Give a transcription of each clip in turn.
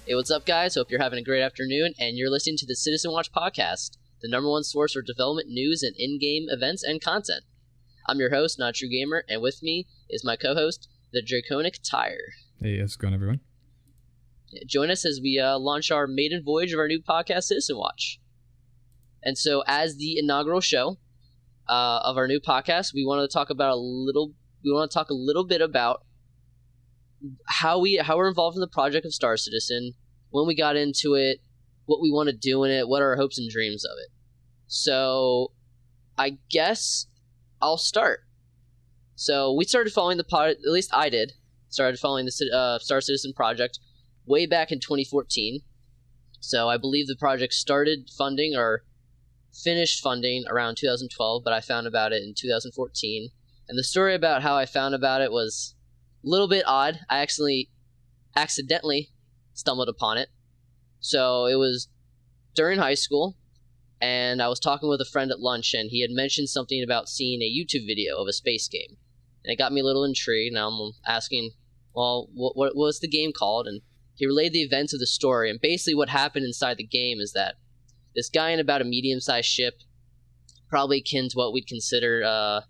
Hey, what's up, guys? Hope you're having a great afternoon, and you're listening to the Citizen Watch podcast, the number one source for development news and in-game events and content. I'm your host, Not True Gamer, and with me is my co-host, the Draconic Tire. Hey, how's it going, everyone? Join us as we launch our maiden voyage of our new podcast, Citizen Watch. And so, as the inaugural show of our new podcast, we want to talk a little bit about how we're involved in the project of Star Citizen, when we got into it, what we want to do in it, what are our hopes and dreams of it. So, I guess I'll start. So, we started following the pod, at least I did, started following the Star Citizen project way back in 2014. So, I believe the project started funding or finished funding around 2012, but I found about it in 2014. And the story about how I found about it was a little bit odd. I actually accidentally stumbled upon it. So it was during high school, and I was talking with a friend at lunch, and he had mentioned something about seeing a YouTube video of a space game. And it got me a little intrigued. Now I'm asking, well, what was the game called? And he relayed the events of the story, and basically what happened inside the game is that this guy in about a medium-sized ship, probably akin to what we'd consider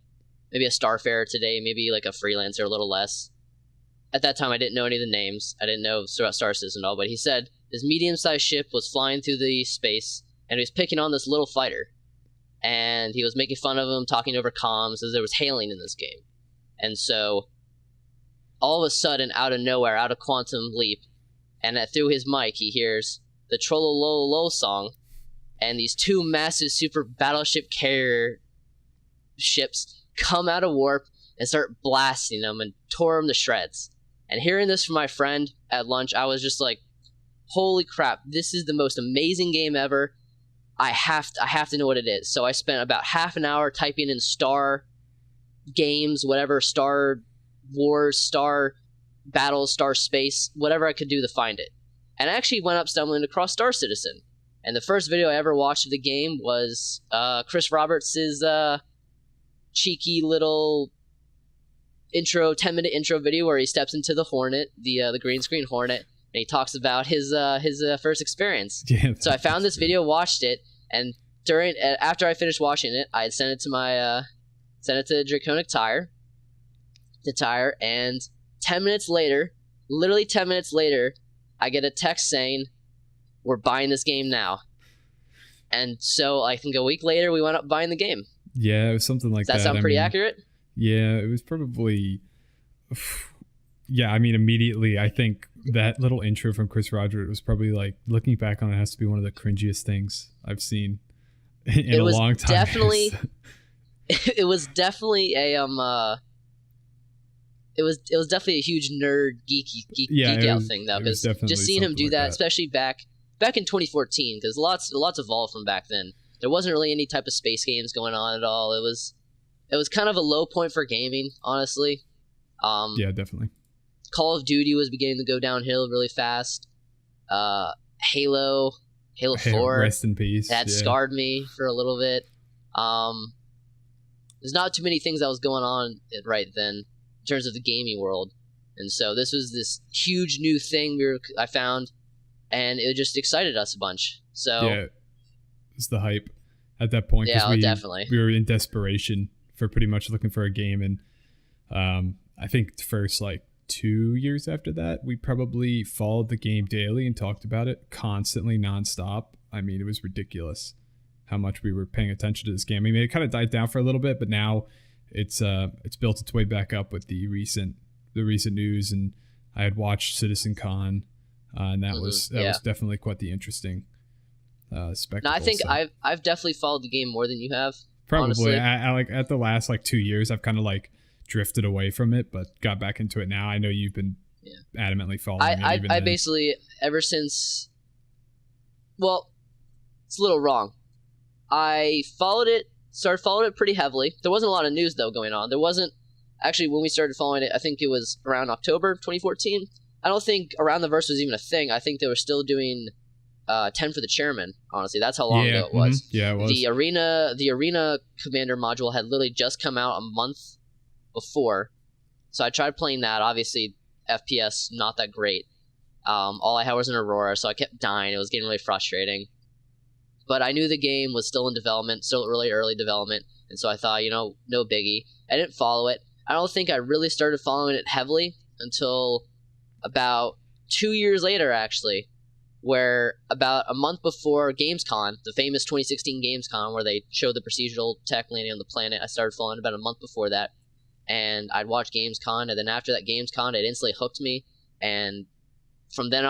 maybe a Starfarer today, maybe like a Freelancer, a little less. At that time, I didn't know any of the names. I didn't know about Star Citizen at all, but he said this medium-sized ship was flying through the space, and he was picking on this little fighter. And he was making fun of him, talking over comms, as there was hailing in this game. And so, all of a sudden, out of nowhere, out of Quantum Leap, and through his mic, he hears the Trollololo song, and these two massive super battleship carrier ships come out of warp and start blasting them and tore them to shreds. And hearing this from my friend at lunch, I was just like, holy crap, this is the most amazing game ever. I have to know what it is. So I spent about half an hour typing in Star Games, whatever, Star Wars, Star Battles, Star Space, whatever I could do to find it. And I actually went up stumbling across Star Citizen. And the first video I ever watched of the game was Chris Roberts' cheeky little 10-minute intro video where he steps into the Hornet, the green screen Hornet, and he talks about his first experience. Yeah, so I found this video, watched it, and after I finished watching it, I had sent it to Draconic Tire, and 10 minutes later, literally 10 minutes later, I get a text saying, "We're buying this game now." And so I think a week later, we went up buying the game. Yeah, it was something like that. Does that sound pretty accurate? Yeah, it was probably... Yeah, I mean, immediately, I think that little intro from Chris Roberts was probably like, looking back on it, has to be one of the cringiest things I've seen in a long time. Definitely, it was definitely a it was definitely a huge nerd geek out thing though, because just seeing him do that, especially back in 2014, because lots evolved from back then. There wasn't really any type of space games going on at all. It was kind of a low point for gaming, honestly. Yeah, definitely. Call of Duty was beginning to go downhill really fast. Halo 4, rest in peace. That scarred me for a little bit. There's not too many things that was going on right then in terms of the gaming world, and so this was this huge new thing I found, and it just excited us a bunch. So yeah, it's the hype at that point. Yeah, definitely. We were in desperation for pretty much looking for a game, and I think the first 2 years after that, we probably followed the game daily and talked about it constantly, nonstop. I mean, it was ridiculous how much we were paying attention to this game. I mean, it kind of died down for a little bit, but now it's built its way back up with the recent news. And I had watched CitizenCon, and that was definitely quite the interesting spectacle. No, I think I've definitely followed the game more than you have. Probably. I at the last 2 years, I've kind of drifted away from it, but got back into it now. I know you've been adamantly following it. I basically, ever since, well, it's a little wrong. I started following it pretty heavily. There wasn't a lot of news though going on. There wasn't, actually, when we started following it, I think it was around October of 2014. I don't think Around the Verse was even a thing. I think they were still doing 10 for the Chairman, honestly. That's how long ago it was. Mm-hmm. Yeah, it was. The Arena Commander module had literally just come out a month before. So I tried playing that. Obviously, FPS, not that great. All I had was an Aurora, so I kept dying. It was getting really frustrating. But I knew the game was still in development, still really early development, and so I thought, no biggie. I didn't follow it. I don't think I really started following it heavily until about 2 years later, actually, where about a month before Gamescom, the famous 2016 Gamescom, where they showed the procedural tech landing on the planet, I started following about a month before that, and I'd watch Gamescom, and then after that Gamescom, it instantly hooked me, and from there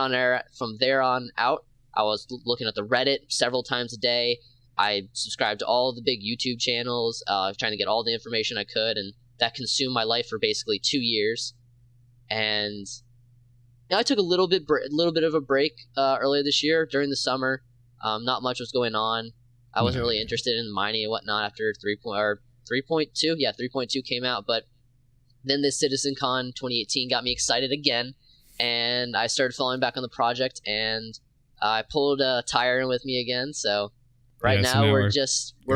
on out, I was looking at the Reddit several times a day. I subscribed to all the big YouTube channels, trying to get all the information I could, and that consumed my life for basically 2 years. And I took a little bit of a break earlier this year during the summer. Not much was going on. I wasn't really interested in mining and whatnot after 3.2. Yeah, 3.2 came out, but then this CitizenCon 2018 got me excited again, and I started following back on the project, and I pulled Tyre in with me again. So now we're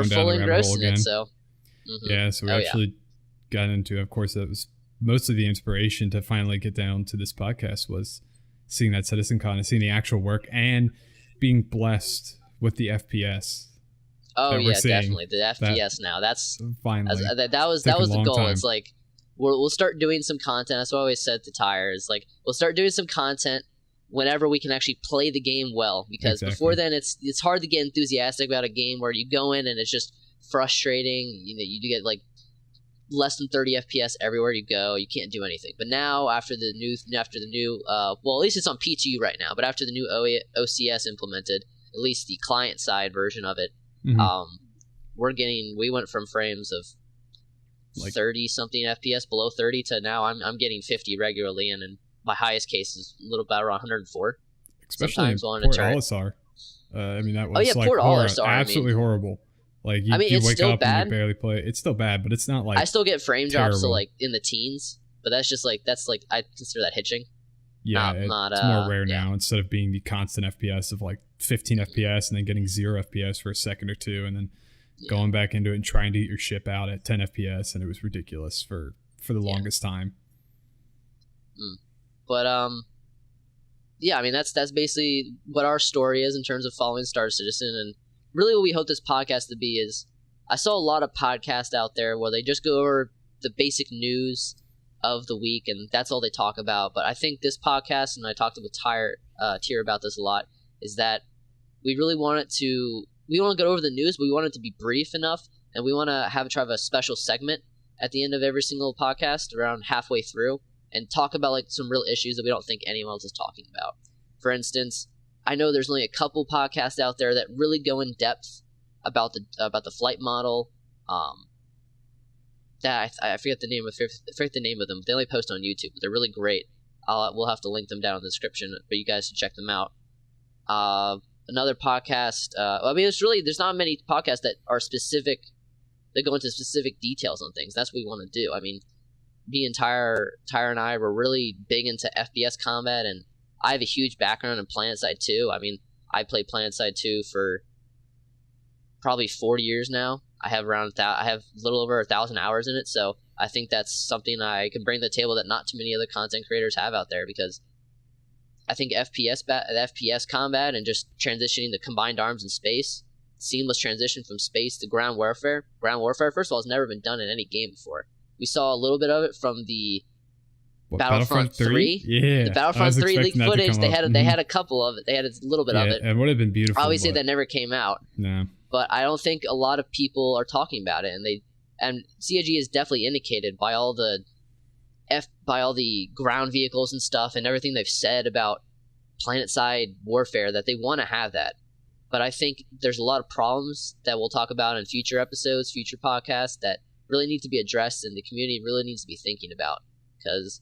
full engrossed in it. So so we actually got into. Of course, that was most of the inspiration to finally get down to this podcast was seeing that CitizenCon and seeing the actual work and being blessed with the FPS. Oh yeah, definitely the FPS now. That's finally that was the goal. Time. It's like we'll start doing some content. That's what I always said to Tyre. Is like we'll start doing some content whenever we can actually play the game well, because before then it's hard to get enthusiastic about a game where you go in and it's just frustrating. You get like less than 30 FPS everywhere you go. You can't do anything. But now after the new well, at least it's on PTU right now, but after the new OCS implemented, at least the client side version of it, we went from frames of like 30 something FPS below 30 to now I'm getting 50 regularly, and my highest case is a little bit around 104. Especially in Port Olisar. That was Port Olisar, absolutely horrible. Like you wake up and you barely play. It's still bad, but it's not like I still get frame drops to like in the teens, but that's like I consider that hitching. Yeah, it's more rare now. Instead of being the constant FPS of like 15 FPS and then getting 0 FPS for a second or two, and then going back into it and trying to get your ship out at 10 FPS, and it was ridiculous for the longest time. But that's basically what our story is in terms of following Star Citizen, and really what we hope this podcast to be is, I saw a lot of podcasts out there where they just go over the basic news of the week and that's all they talk about. But I think this podcast, and I talked with Tyre about this a lot, is that we want to go over the news, but we want it to be brief enough, and we want to have a special segment at the end of every single podcast around halfway through and talk about like some real issues that we don't think anyone else is talking about. For instance, I know there's only a couple podcasts out there that really go in depth about the flight model. That I forget the name of them. They only post on YouTube, but they're really great. We'll have to link them down in the description, but you guys should check them out. Another podcast. There's not many podcasts that are specific. That go into specific details on things. That's what we want to do. I mean, me and Tyre and I were really big into FPS combat, and I have a huge background in PlanetSide 2. I mean, I played PlanetSide 2 for probably 40 years now. I have a little over 1,000 hours in it, so I think that's something I can bring to the table that not too many other content creators have out there, because I think FPS combat and just transitioning to combined arms in space, seamless transition from space to ground warfare. Ground warfare, first of all, has never been done in any game before. We saw a little bit of it from the Battlefront 3? Yeah. The Battlefront 3 leaked footage, they had a couple of it. They had a little bit of it. It would have been beautiful. Obviously, that never came out. No. But I don't think a lot of people are talking about it, and CIG is definitely indicated by all the ground vehicles and stuff and everything they've said about planetside warfare that they want to have that. But I think there's a lot of problems that we'll talk about in future episodes, future podcasts, that really need to be addressed and the community really needs to be thinking about. Because,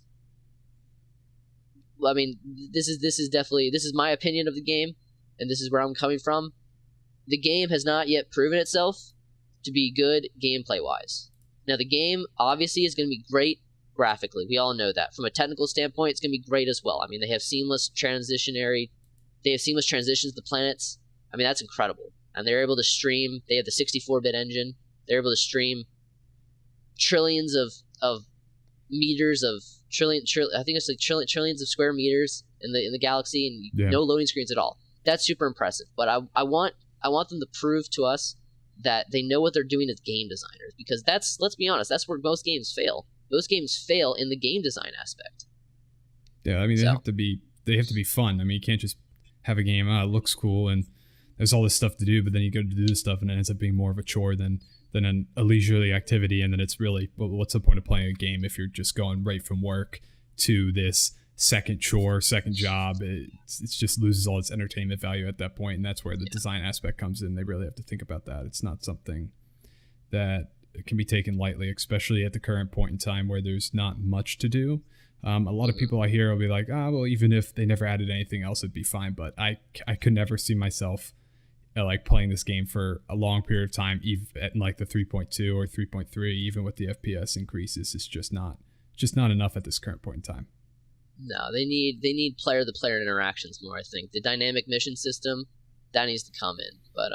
I mean, this is my opinion of the game, and this is where I'm coming from. The game has not yet proven itself to be good gameplay-wise. Now, the game obviously is going to be great graphically. We all know that. From a technical standpoint, it's going to be great as well. I mean, they have seamless transitions to the planets. I mean, that's incredible. And they're able to stream. They have the 64-bit engine. They're able to stream trillions of meters of I think it's like trillions of square meters in the galaxy, and no loading screens at all. That's super impressive. But I want them to prove to us that they know what they're doing as game designers, because let's be honest, that's where most games fail. Most games fail in the game design aspect. Yeah, I mean, they have to be fun. I mean, you can't just have a game, it looks cool and there's all this stuff to do, but then you go to do this stuff and it ends up being more of a chore than a leisurely activity. And then it's really, what's the point of playing a game if you're just going right from work to this second chore, second job? It just loses all its entertainment value at that point, and that's where the design aspect comes in. They really have to think about that. It's not something that can be taken lightly, especially at the current point in time where there's not much to do. A lot of people I hear will be like, well, even if they never added anything else, it'd be fine. But I could never see myself like playing this game for a long period of time, even at like the 3.2 or 3.3, even with the FPS increases. It's just not enough at this current point in time. No, they need player-to-player interactions more, I think. The dynamic mission system, that needs to come in. But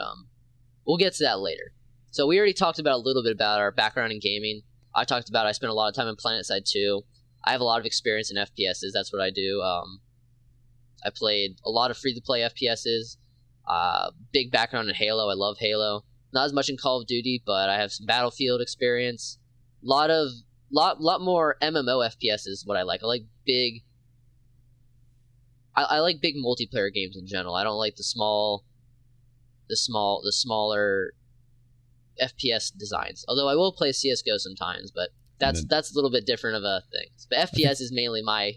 we'll get to that later. So we already talked about a little bit about our background in gaming. I spent a lot of time in PlanetSide 2. I have a lot of experience in FPSs. That's what I do. I played a lot of free-to-play FPSs. Big background in Halo. I love Halo. Not as much in Call of Duty, but I have some Battlefield experience. Lot more MMO FPS is what I like. I like big. I like big multiplayer games in general. I don't like the smaller FPS designs. Although I will play CS:GO sometimes, but that's a little bit different of a thing. But FPS is mainly my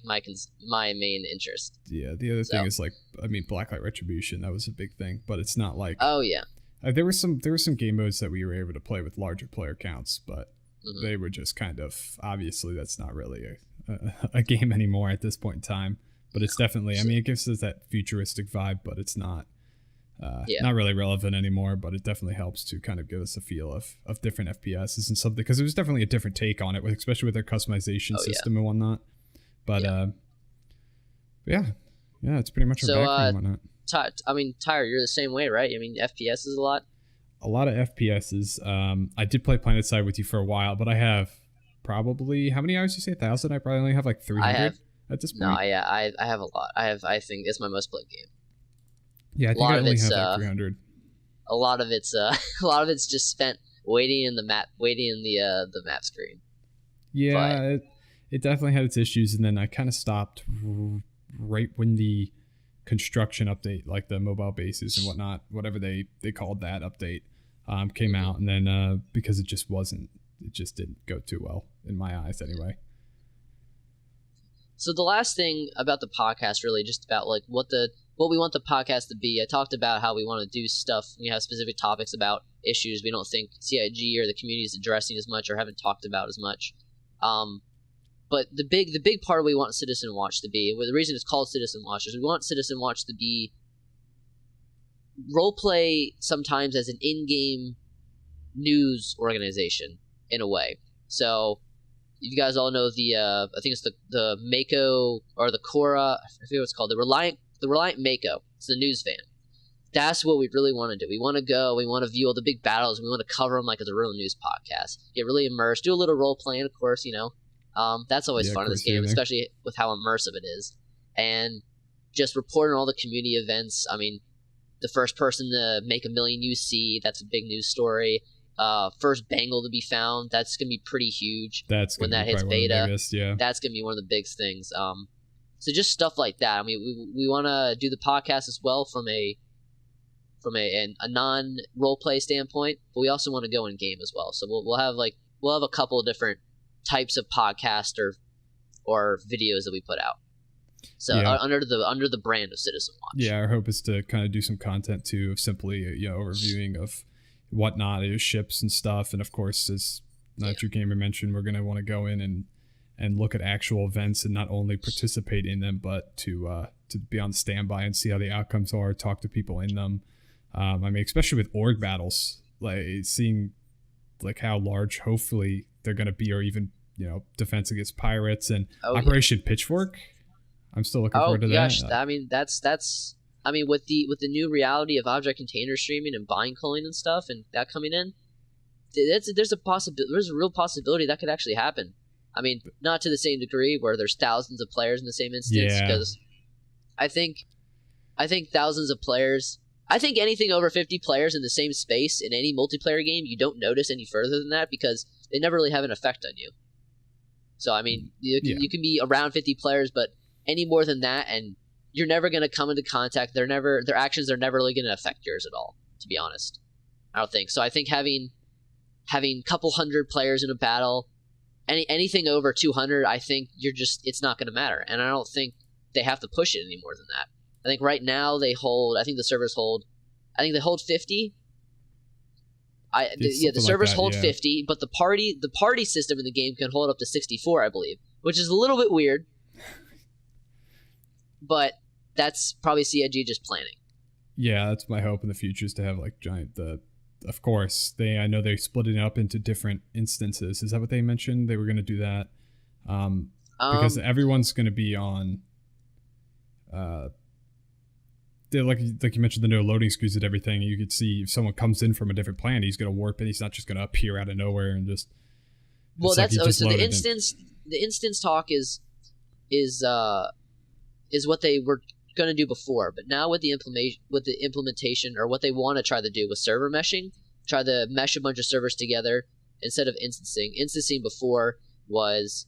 main interest. Yeah, the other thing is Blacklight Retribution. That was a big thing, but it's not like. Oh yeah. There were some game modes that we were able to play with larger player counts, but they were just kind of, obviously that's not really a game anymore at this point in time. But it's definitely, it gives us that futuristic vibe, but it's not not really relevant anymore. But it definitely helps to kind of give us a feel of different FPSs and something, because it was definitely a different take on it, especially with their customization system and whatnot. But it's pretty much our background and whatnot. Tyler, you're the same way, right? FPS is a lot. A lot of FPSs. I did play PlanetSide with you for a while, but I have probably, how many hours did you say? 1,000? I probably only have like 300 at this point. No, I have a lot. I think it's my most played game. Yeah, I think I only have like 300. A lot of it's just spent waiting in the map screen. Yeah, it definitely had its issues, and then I kind of stopped right when the construction update, like the mobile bases and whatnot, whatever they called that update, came out, and then because it just didn't go too well in my eyes anyway. So the last thing about the podcast, really just about like what we want the podcast to be. I talked about how we want to do stuff. We have specific topics about issues we don't think CIG or the community is addressing as much or haven't talked about as much. But the big part we want Citizen Watch to be, the reason it's called Citizen Watch, is we want Citizen Watch to be roleplay sometimes as an in-game news organization in a way. So you guys all know I think it's the Mako or the Korra, I forget what it's called, the Reliant Mako. It's the news van. That's what we really want to do. We want to go, we want to view all the big battles, we want to cover them like it's a real news podcast. Get really immersed, do a little role playing, of course, that's always fun in this game, especially with how immersive it is. And just reporting all the community events. The first person to make 1 million UC, that's a big news story. First Bengal to be found, that's going to be pretty huge. That's when that hits beta. Biggest, yeah. That's going to be one of the big things. So just stuff like that. We want to do the podcast as well from a non-roleplay standpoint, but we also want to go in game as well. So we'll have a couple of different types of podcast or videos that we put out. So under the brand of Citizen Watch. Yeah, our hope is to kind of do some content too, of simply overviewing of whatnot, ships and stuff, and of course, as Nitro Gamer mentioned, we're going to want to go in and look at actual events and not only participate in them, but to be on standby and see how the outcomes are, talk to people in them. Especially with org battles, like seeing like how large hopefully they're going to be, or even Defense Against Pirates and Operation Pitchfork. I'm still looking forward to that. That's with the new reality of object container streaming and bind culling and stuff, and that coming in, there's a real possibility that could actually happen. I mean, not to the same degree where there's thousands of players in the same instance, because I think thousands of players. I think anything over 50 players in the same space in any multiplayer game, you don't notice any further than that because they never really have an effect on you. So I mean, you can be around 50 players, but any more than that, and you're never going to come into contact. Their actions are never really going to affect yours at all. To be honest, I don't think so. I think having a couple hundred players in a battle, anything over 200, I think it's not going to matter, and I don't think they have to push it any more than that. I think right now they hold. I think the servers hold. I think they hold 50. The servers hold 50, but the party system in the game can hold up to 64, I believe, which is a little bit weird. But that's probably CIG just planning. Yeah, that's my hope in the future is to have like giant. Of course, I know they split it up into different instances. Is that what they mentioned? They were going to do that because everyone's going to be on. Like you mentioned, the no loading screens and everything. You could see if someone comes in from a different planet, he's going to warp it. He's not just going to appear out of nowhere and just. Well, that's so the instance. The instance talk is what they were going to do before, but now with the implementation, or what they want to try to do with server meshing, try to mesh a bunch of servers together instead of instancing. Instancing before was.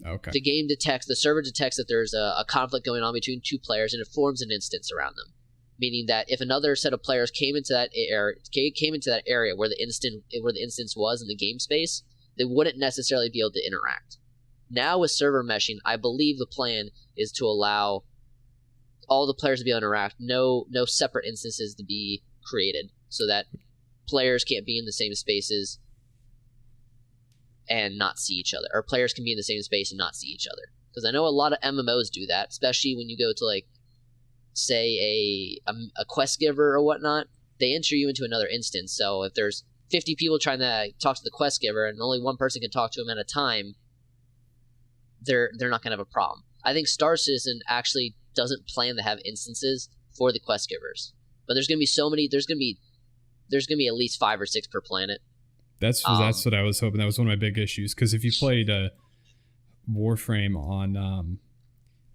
Okay. The server detects that there's a conflict going on between two players, and it forms an instance around them. Meaning that if another set of players came into that area where the instance was in the game space, they wouldn't necessarily be able to interact. Now with server meshing, I believe the plan is to allow all the players to be able to interact, no separate instances to be created, so that players can't be in the same spaces and not see each other, or players can be in the same space and not see each other. Because I know a lot of MMOs do that, especially when you go to, like, say a quest giver or whatnot. They enter you into another instance. So if there's 50 people trying to talk to the quest giver and only one person can talk to him at a time, they're not going to have a problem. I think Star Citizen actually doesn't plan to have instances for the quest givers, but there's going to be so many. There's going to be at least 5 or 6 per planet. That's what I was hoping. That was one of my big issues, because if you played Warframe on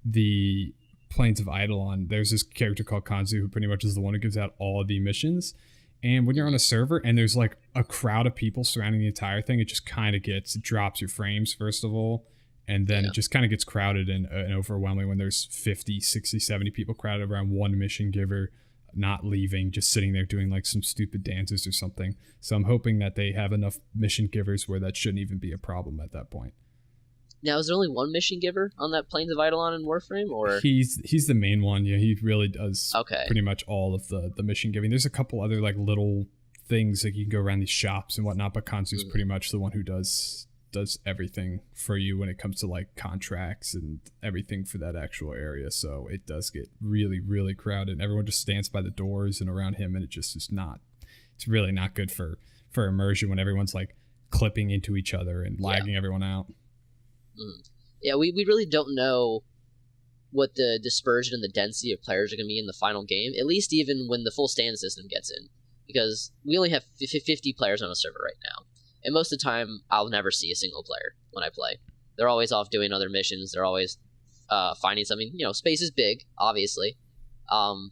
the Plains of Eidolon, there's this character called Kanzu who pretty much is the one who gives out all the missions. And when you're on a server and there's like a crowd of people surrounding the entire thing, it just kind of drops your frames, first of all. And then it just kind of gets crowded and overwhelming when there's 50, 60, 70 people crowded around one mission giver, not leaving, just sitting there doing like some stupid dances or something. So I'm hoping that they have enough mission givers where that shouldn't even be a problem at that point. Now, is there only one mission giver on that Plains of Eidolon in Warframe, or he's the main one? Yeah, he really does pretty much all of the mission giving. There's a couple other like little things, like you can go around these shops and whatnot, but Kanzu's pretty much the one who does everything for you when it comes to like contracts and everything for that actual area. So it does get really, really crowded. Everyone just stands by the doors and around him, and it just is not. It's really not good for immersion when everyone's like clipping into each other and lagging everyone out. Yeah, we really don't know what the dispersion and the density of players are going to be in the final game, at least even when the full stand system gets in, because we only have 50 players on a server right now. And most of the time, I'll never see a single player when I play. They're always off doing other missions. They're always finding something. You know, space is big, obviously. I'll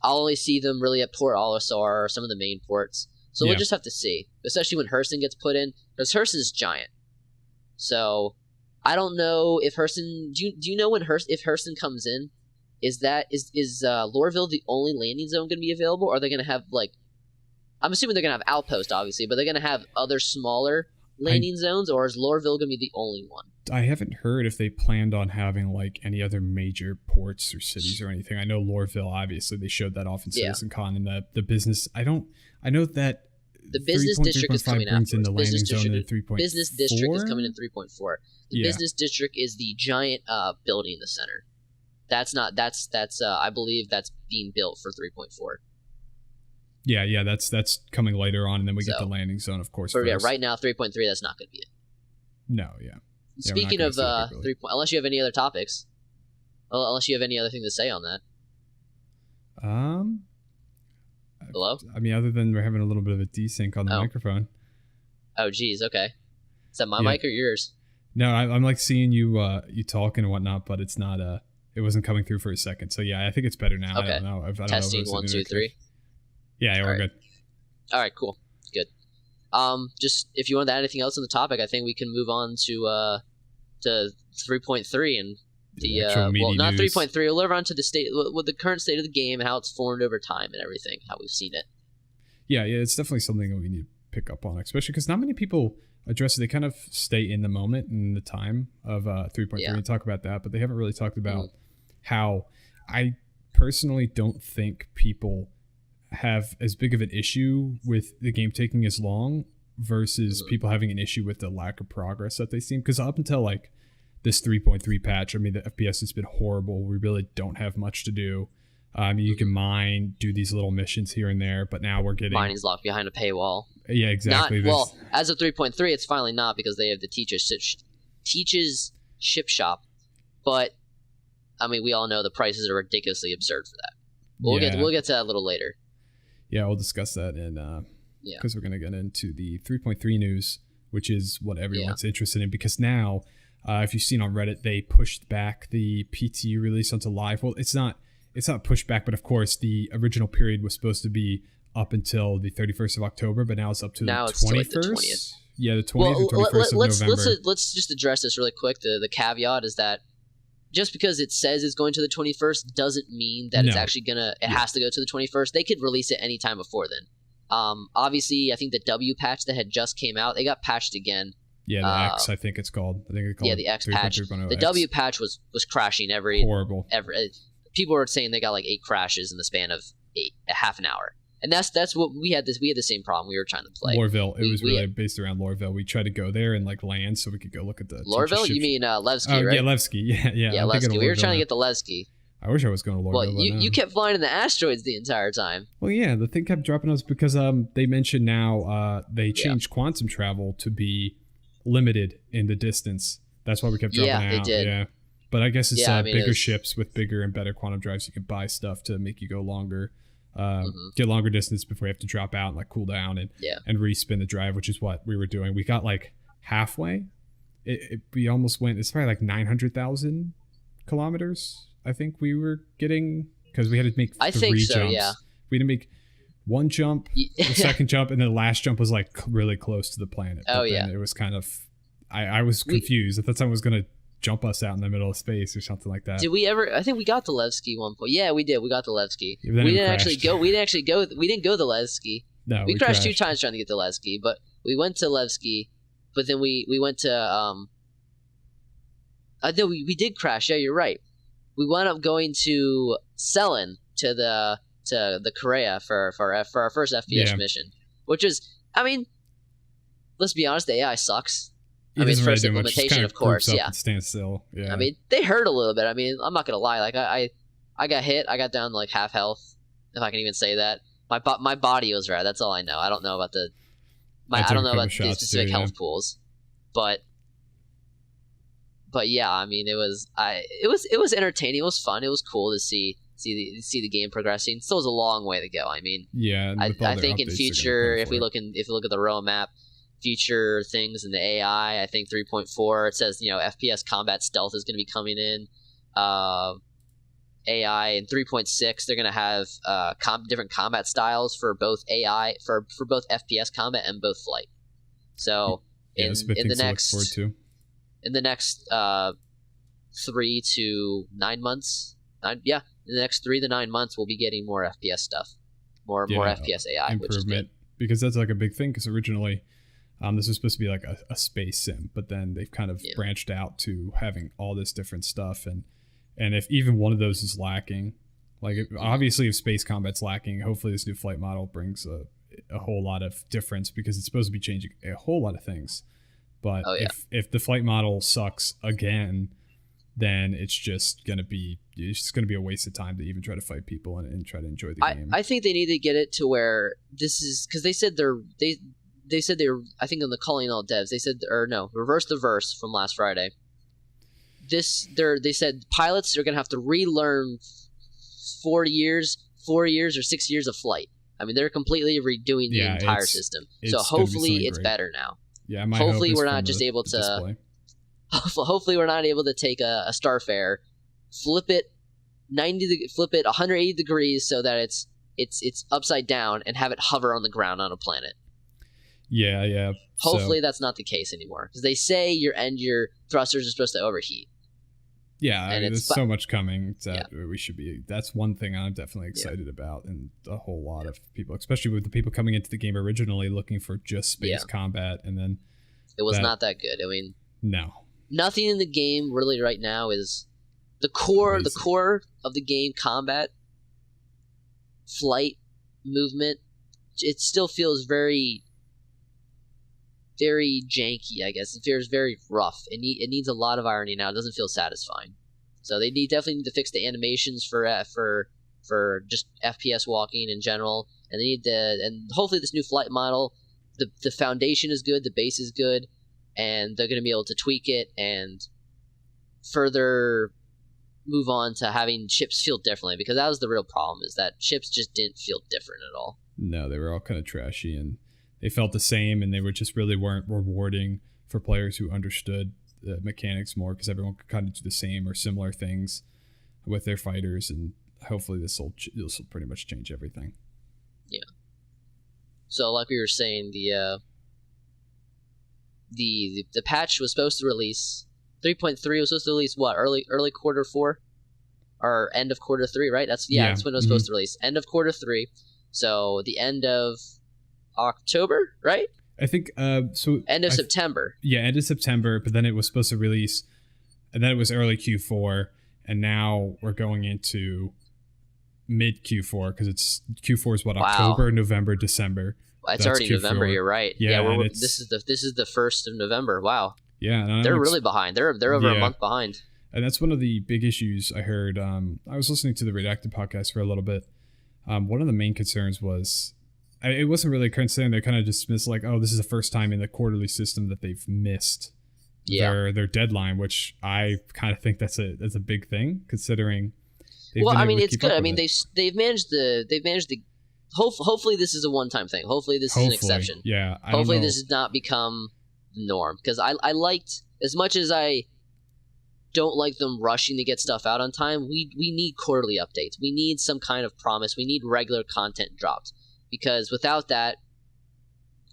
only see them really at Port Olisar or some of the main ports. So we'll just have to see, especially when Hurston gets put in, because Hurston's giant. So I don't know if Hurston. Do you know if Hurston comes in? Is Lorville the only landing zone going to be available? Or are they going to have like? I'm assuming they're going to have Outpost, obviously, but they're going to have other smaller landing zones, or is Lorville going to be the only one? I haven't heard if they planned on having like any other major ports or cities or anything. I know Lorville, obviously, they showed that off in CitizenCon, and the business. I know that the business district is coming after. The business district is coming in 3.4. The business district is the giant building in the center. That's I believe that's being built for 3.4. Yeah, that's coming later on, and then we get the landing zone, of course. But yeah, right now 3.3, that's not going to be it. No, yeah. Speaking of 3. Unless you have any other topics, unless you have any other thing to say on that. Hello? I mean, other than we're having a little bit of a desync on the microphone. Oh, geez, okay. Is that my mic or yours? No, I'm like seeing you you talking and whatnot, but it's not it wasn't coming through for a second. So yeah, I think it's better now. Okay. I don't know. I don't Testing know 1, 2, 3. Yeah, we're good. All right, cool, good. Just if you want to add anything else on the topic, I think we can move on to 3.3 and not 3.3. We'll live on to the state with the current state of the game and how it's formed over time and everything, how we've seen it. Yeah, it's definitely something that we need to pick up on, especially because not many people address it. They kind of stay in the moment and the time of 3.3 and talk about that, but they haven't really talked about how I personally don't think people have as big of an issue with the game taking as long versus people having an issue with the lack of progress that they seem. Because up until like this 3.3 patch, I mean, the FPS has been horrible. We really don't have much to do. You can mine, do these little missions here and there, but now we're getting mining's locked behind a paywall. Yeah, exactly. Well, as of 3.3, it's finally not because they have the Teach's ship shop. But I mean, we all know the prices are ridiculously absurd for that. We'll get to that a little later. Yeah, we'll discuss that because we're gonna get into the 3.3 news, which is what everyone's interested in. Because now, if you've seen on Reddit, they pushed back the PT release onto live. Well, it's not pushed back, but of course the original period was supposed to be up until the 31st of October, but now it's up to the 21st. Like the 20th. Yeah, the 20th and 21st of November. Let's just address this really quick. The caveat is that just because it says it's going to the 21st doesn't mean that it's actually has to go to the 21st. They could release it any time before then. Obviously, I think the W patch that had just came out, they got patched again. Yeah, the X, I think it's called. The X patch. The W patch was crashing horrible. People were saying they got like 8 crashes in the span of a half an hour. And that's what we had. We had the same problem. We were trying to play Lorville. It was really based around Lorville. We tried to go there and like land so we could go look at the Lorville. You mean Levski, right? Yeah, Levski. Yeah, Levski. We were trying to get the Levski. I wish I was going to Lorville. Well, you kept flying in the asteroids the entire time. Well, yeah, the thing kept dropping us because they mentioned now they changed quantum travel to be limited in the distance. That's why we kept dropping out. Yeah, they did. Yeah. But I guess it's bigger ships with bigger and better quantum drives. You can buy stuff to make you go longer. Get longer distance before you have to drop out and like cool down and respin the drive, which is what we were doing. We got like halfway. We almost went. It's probably like 900,000 kilometers. I think we were getting because we had to make 3 jumps. Yeah. We had to make one jump, the second jump, and then the last jump was like really close to the planet. But it was kind of. I was confused. I thought someone was gonna jump us out in the middle of space or something like that. Did we ever? I think we got the Levski one point. Yeah, we did. We got the Levski. Yeah, we didn't actually go. We didn't go the Levski. No, we crashed 2 times trying to get the Levski, but we went to Levski. But then we went to I think we did crash. Yeah, you're right. We wound up going to Selen to the Korea for our first FPS mission, which is, I mean, let's be honest, the AI sucks. I mean, first implementation, of course, Stand still. Yeah. I mean, they hurt a little bit. I mean, I'm not gonna lie. Like I got hit. I got down to like half health, if I can even say that. My body was right. That's all I know. I don't know about the specific health pools, but yeah. I mean, it was entertaining. It was fun. It was cool to see the game progressing. Still was a long way to go. I mean, I think in future, if we look at the roadmap. Future things in the AI, I think 3.4 it says FPS combat stealth is going to be coming in. AI in 3.6 they're going to have different combat styles for both AI for both FPS combat and both flight. So in the next 3 to 9 months, in the next 3 to 9 months we'll be getting more FPS stuff, more FPS AI, improvement, which is good. Because that's like a big thing. Because originally. This was supposed to be like a space sim, but then they've kind of branched out to having all this different stuff. And if even one of those is lacking, like obviously if space combat's lacking, hopefully this new flight model brings a whole lot of difference because it's supposed to be changing a whole lot of things. But if the flight model sucks again, then it's just gonna be a waste of time to even try to fight people and try to enjoy the game. I think they need to get it to where this is because they said they said they were, I think on the Calling All Devs, they said, reverse the verse from last Friday. They said pilots are going to have to relearn 4 years or 6 years of flight. I mean, they're completely redoing the entire system. So hopefully it's better now. Yeah, my hopefully hope is we're not from just the able to. display. Hopefully we're not able to take a Starfare, flip it 180 degrees so that it's upside down and have it hover on the ground on a planet. Yeah. Hopefully that's not the case anymore, because they say your thrusters are supposed to overheat. Yeah, And there's so much coming that we should be. That's one thing I'm definitely excited about, and a whole lot of people, especially with the people coming into the game originally looking for just space combat, and then it was not that good. I mean, no, nothing in the game really right now is the core. Amazing. The core of the game, combat, flight, movement. It still feels very, very janky. I guess it feels very rough. It needs a lot of irony now. It doesn't feel satisfying. So they definitely need to fix the animations for just FPS walking in general, and they need and hopefully this new flight model, the foundation is good, the base is good, and they're going to be able to tweak it and further move on to having ships feel differently, because that was the real problem, is that ships just didn't feel different at all. No, they were all kind of trashy, and they felt the same, and they weren't rewarding for players who understood the mechanics more, because everyone could kind of do the same or similar things with their fighters, and hopefully this will pretty much change everything. Yeah. So like we were saying, the patch was supposed to release 3.3 was supposed to release what, early quarter 4 or end of quarter 3, right? That's when it was supposed to release, end of quarter 3. So the end of October, right? I think end of September. Yeah, end of September, but then it was supposed to release, and then it was early Q4, and now we're going into mid Q4, because it's Q4 is what, October, November, December. It's already Q4. November. You're right. Yeah, this is the 1st of November. Wow. Yeah, they're really behind. They're over a month behind. And that's one of the big issues I heard. I was listening to the Redacted podcast for a little bit. One of the main concerns was, it wasn't really a concern. They kind of dismissed like, oh, this is the first time in the quarterly system that they've missed their deadline, which I kind of think that's a big thing, considering. Well, I mean, it's good. I mean, they've managed the. Hopefully, this is a one-time thing. Hopefully, this is an exception. Yeah. Hopefully, this has not become the norm, because I liked, as much as I don't like them rushing to get stuff out on time, we need quarterly updates. We need some kind of promise. We need regular content drops, because without that,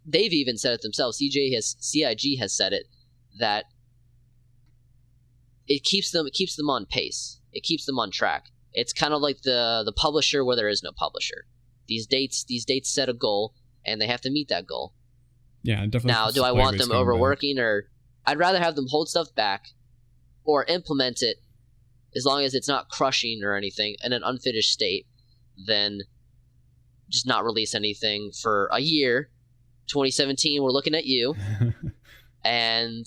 they've even said it themselves. CIG has said it, that it keeps them on pace. It keeps them on track. It's kind of like the publisher where there is no publisher. These dates set a goal, and they have to meet that goal. Yeah, definitely. Now, do I want them overworking, or I'd rather have them hold stuff back or implement it, as long as it's not crushing or anything in an unfinished state, than just not release anything for a year. 2017, we're looking at you, and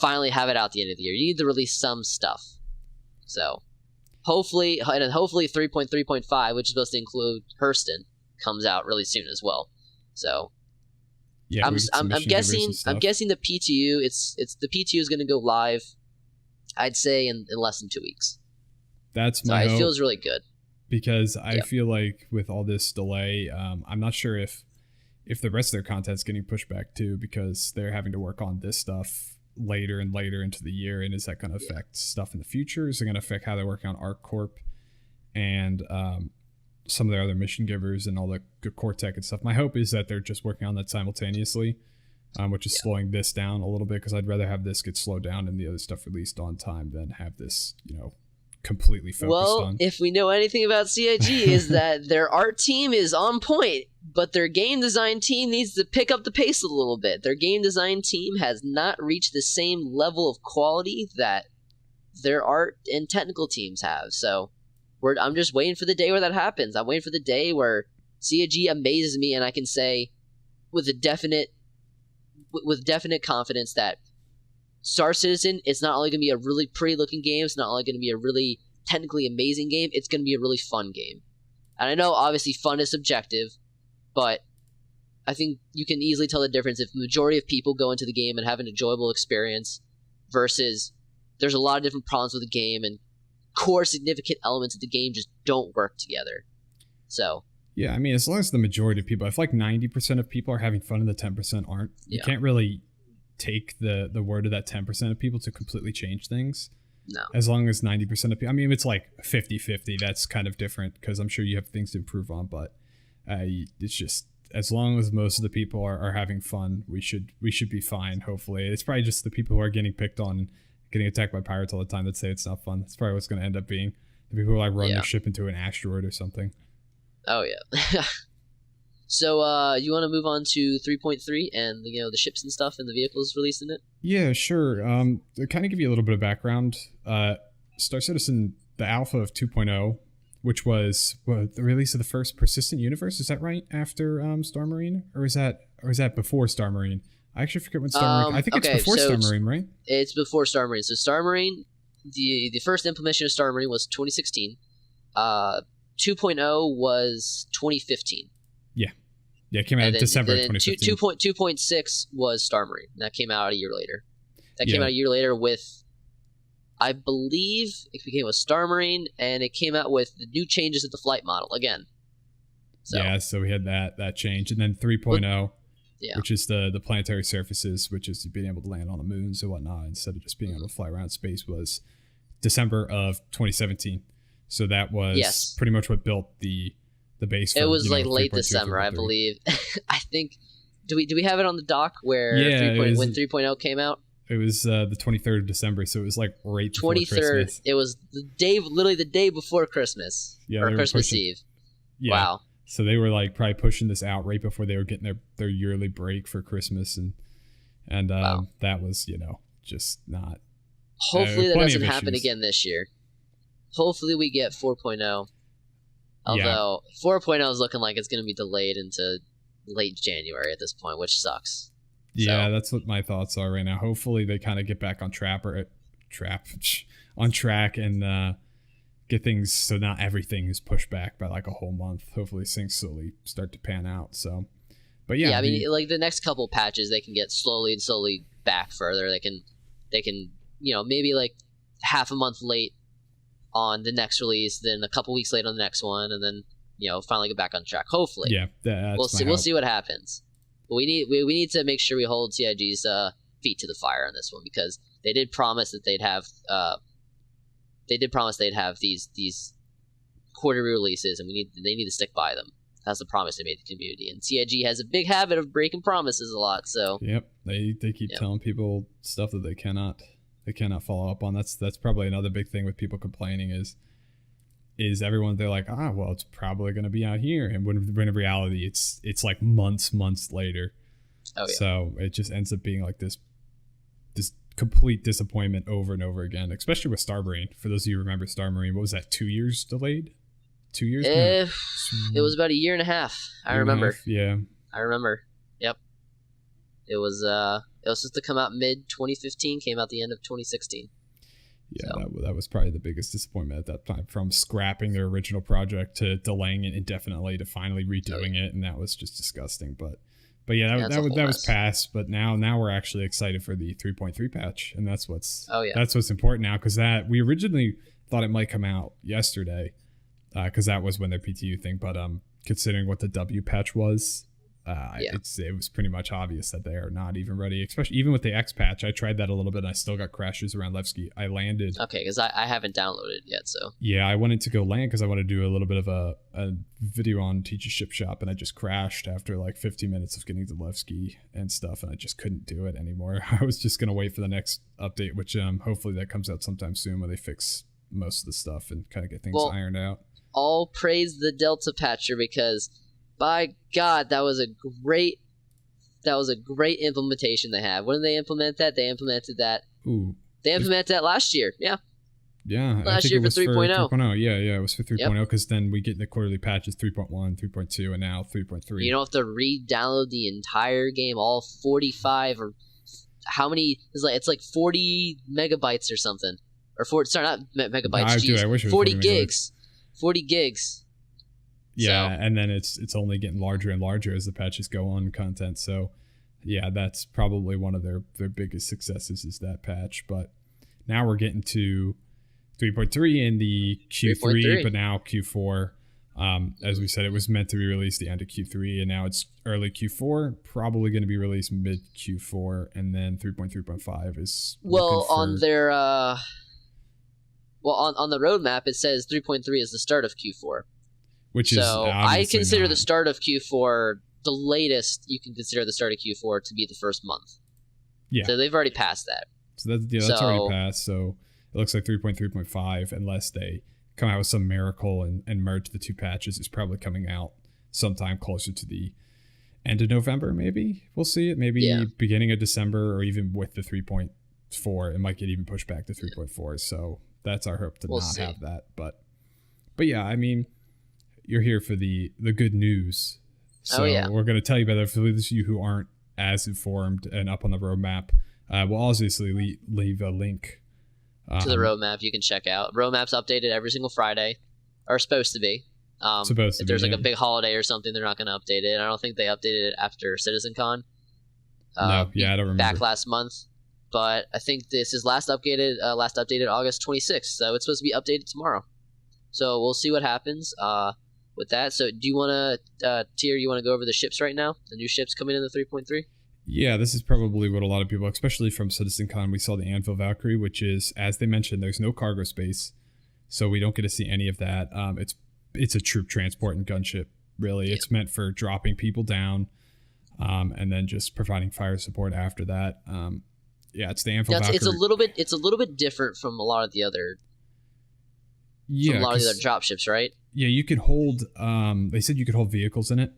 finally have it out at the end of the year. You need to release some stuff. So hopefully 3.3.5, which is supposed to include Hurston, comes out really soon as well. So yeah, I'm guessing the PTU the PTU is going to go live, I'd say in less than 2 weeks. That's my hope, it feels really good, because I feel like with all this delay, I'm not sure if the rest of their content's getting pushed back too, because they're having to work on this stuff later and later into the year, and is that going to affect stuff in the future? Is it going to affect how they're working on ArcCorp and some of their other mission givers and all the core tech and stuff? My hope is that they're just working on that simultaneously, which is slowing this down a little bit, because I'd rather have this get slowed down and the other stuff released on time than have this, completely focused on. Well, if we know anything about CIG, is that their art team is on point, but their game design team needs to pick up the pace a little bit. Their game design team has not reached the same level of quality that their art and technical teams have. So I'm just waiting for the day where that happens. I'm waiting for the day where CIG amazes me, and I can say with definite confidence that Star Citizen is not only going to be a really pretty looking game, it's not only going to be a really technically amazing game, it's going to be a really fun game. And I know obviously fun is subjective, but I think you can easily tell the difference if the majority of people go into the game and have an enjoyable experience versus there's a lot of different problems with the game and core significant elements of the game just don't work together. So Yeah, I mean, as long as the majority of people, if like 90% of people are having fun and the 10% aren't, you Yeah. can't really take the word of that 10% of people to completely change things. No. As long as 90% of people, I mean, if it's like 50-50, that's kind of different because I'm sure you have things to improve on, but it's just as long as most of the people are having fun, we should be fine. Hopefully, it's probably just the people who are getting picked on and getting attacked by pirates all the time that say it's not fun. That's probably what's going to end up being the people who like run their ship into an asteroid or something. Oh yeah. So you want to move on to 3.3 and the ships and stuff and the vehicles released in it? Yeah, sure. To kind of give you a little bit of background, Star Citizen, the alpha of 2.0, which was the release of the first persistent universe. Is that right after Star Marine, or is that before Star Marine? I actually forget when Star Marine. I think it's before Star Marine, right? It's before Star Marine. So Star Marine, the first implementation of Star Marine was 2016. 2.0 was 2015. Yeah, it came out in December 2015. 2.6 was Star Marine. That came out a year later. Came out a year later with, I believe, it became a Star Marine, and it came out with the new changes to the flight model again. So we had that change. And then 3.0, which is the planetary surfaces, which is being able to land on the moons and whatnot instead of just being able to fly around space, was December of 2017. So that was pretty much what built the base. It was like late December, I believe. I think. Do we have it on the doc where when 3.0 came out? It was the 23rd of December, so it was like right before 23rd. Christmas. It was literally the day before Christmas, or Christmas Eve. Yeah. Wow. So they were like probably pushing this out right before they were getting their yearly break for Christmas, and that was just not. Hopefully that doesn't happen again this year. Hopefully we get 4.0. Although 4.0 is looking like it's going to be delayed into late January at this point, which sucks. Yeah, that's what my thoughts are right now. Hopefully they kind of get back on track and get things so not everything is pushed back by like a whole month. Hopefully things slowly start to pan out. So, but yeah, I mean, like the next couple patches, they can get slowly back further. They can maybe like half a month late on the next release, then a couple weeks late on the next one, and then finally get back on track. Hopefully, we'll see. We'll see what happens. But we need to make sure we hold CIG's feet to the fire on this one, because they did promise that they'd have these quarterly releases, and they need to stick by them. That's the promise they made the community, and CIG has a big habit of breaking promises a lot. So they keep telling people stuff that they cannot follow up on. That's probably another big thing with people complaining is everyone, they're like, well, it's probably going to be out here, and when in reality it's like months later. So it just ends up being like this complete disappointment over and over again, especially with Star Marine. For those of you who remember Star Marine, what was that, 2 years delayed? 2 years? It was about a year and a half. I remember. Yeah, I remember. Yep. It was supposed to come out mid 2015, came out the end of 2016. Yeah, that was probably the biggest disappointment at that time, from scrapping their original project to delaying it indefinitely to finally redoing it, and that was just disgusting. But that was past. But now we're actually excited for the 3.3 patch, and that's what's important now, because that we originally thought it might come out yesterday, because that was when their PTU thing. But considering what the W patch was, it was pretty much obvious that they are not even ready, especially even with the X patch. I tried that a little bit and I still got crashes around Levski. I landed. Okay, because I haven't downloaded it yet, so. Yeah, I wanted to go land because I want to do a little bit of a video on Teach's Ship Shop, and I just crashed after like 15 minutes of getting to Levski and stuff, and I just couldn't do it anymore. I was just going to wait for the next update, which hopefully that comes out sometime soon, where they fix most of the stuff and kind of get things ironed out. All praise the Delta patcher, because by God, that was a great implementation they had. When did they implement that? They implemented that. They implemented that last year. Yeah. Yeah. Last year for 3.0. Yeah, it was for 3.0, because then we get the quarterly patches 3.1, 3.2, and now 3.3. You don't have to re-download the entire game, all 45 or how many? It's like 40 megabytes or something, or not megabytes. I wish it was 40 gigs. 40 gigs. Yeah, and then it's only getting larger and larger as the patches go on content. So, yeah, that's probably one of their biggest successes is that patch. But now we're getting to 3.3 in the Q3, but now Q4. As we said, it was meant to be released the end of Q3, and now it's early Q4. Probably going to be released mid Q4, and then 3.3.5 is on their on the roadmap it says 3.3 is the start of Q4, which is so I consider not. the start of Q4 the latest you can consider the start of Q4 to be the first month. Yeah, so they've already passed that. So that's already passed. So it looks like 3.3.5, unless they come out with some miracle and merge the two patches, is probably coming out sometime closer to the end of November. Maybe we'll see it. Maybe beginning of December, or even with the 3.4, it might get even pushed back to 3.4. So that's our hope to have that. But yeah, I mean, you're here for the good news. So we're going to tell you about it for those of you who aren't as informed and up on the roadmap. We'll obviously leave a link to the roadmap you can check out. Roadmap's updated every single Friday, or supposed to be. If there's like a big holiday or something, they're not going to update it. I don't think they updated it after CitizenCon. I don't remember. Back last month, but I think this is last updated August 26th, so it's supposed to be updated tomorrow. So we'll see what happens with that. So do you want to, Tier, you want to go over the ships right now? The new ships coming in the 3.3? Yeah, this is probably what a lot of people, especially from CitizenCon, we saw the Anvil Valkyrie, which is, as they mentioned, there's no cargo space, so we don't get to see any of that. It's a troop transport and gunship, really. Yeah. It's meant for dropping people down, and then just providing fire support after that. It's the Anvil Valkyrie. It's a little bit different from a lot of the other. Yeah, from a lot of the other dropships, right? Yeah, you could hold. They said you could hold vehicles in it.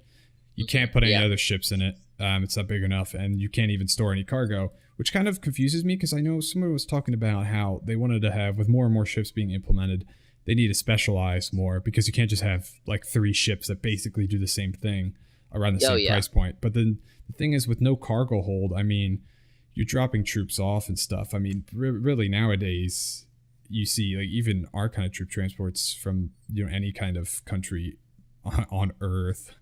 You can't put any other ships in it. It's not big enough, and you can't even store any cargo, which kind of confuses me, because I know someone was talking about how they wanted to have, with more and more ships being implemented, they need to specialize more, because you can't just have like 3 ships that basically do the same thing around the same price point. But then the thing is, with no cargo hold, I mean, you're dropping troops off and stuff. I mean, really nowadays, you see like even our kind of troop transports from any kind of country on Earth,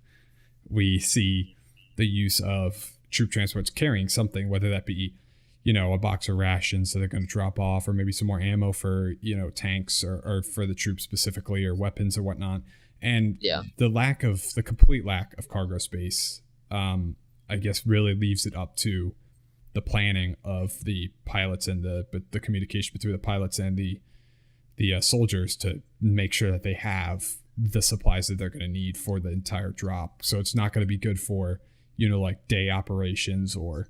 we see the use of troop transports carrying something, whether that be, a box of rations that they're going to drop off, or maybe some more ammo for, tanks or for the troops specifically, or weapons or whatnot. And the complete lack of cargo space, I guess, really leaves it up to the planning of the pilots and the communication between the pilots and the soldiers to make sure that they have the supplies that they're going to need for the entire drop. So it's not going to be good for, like day operations or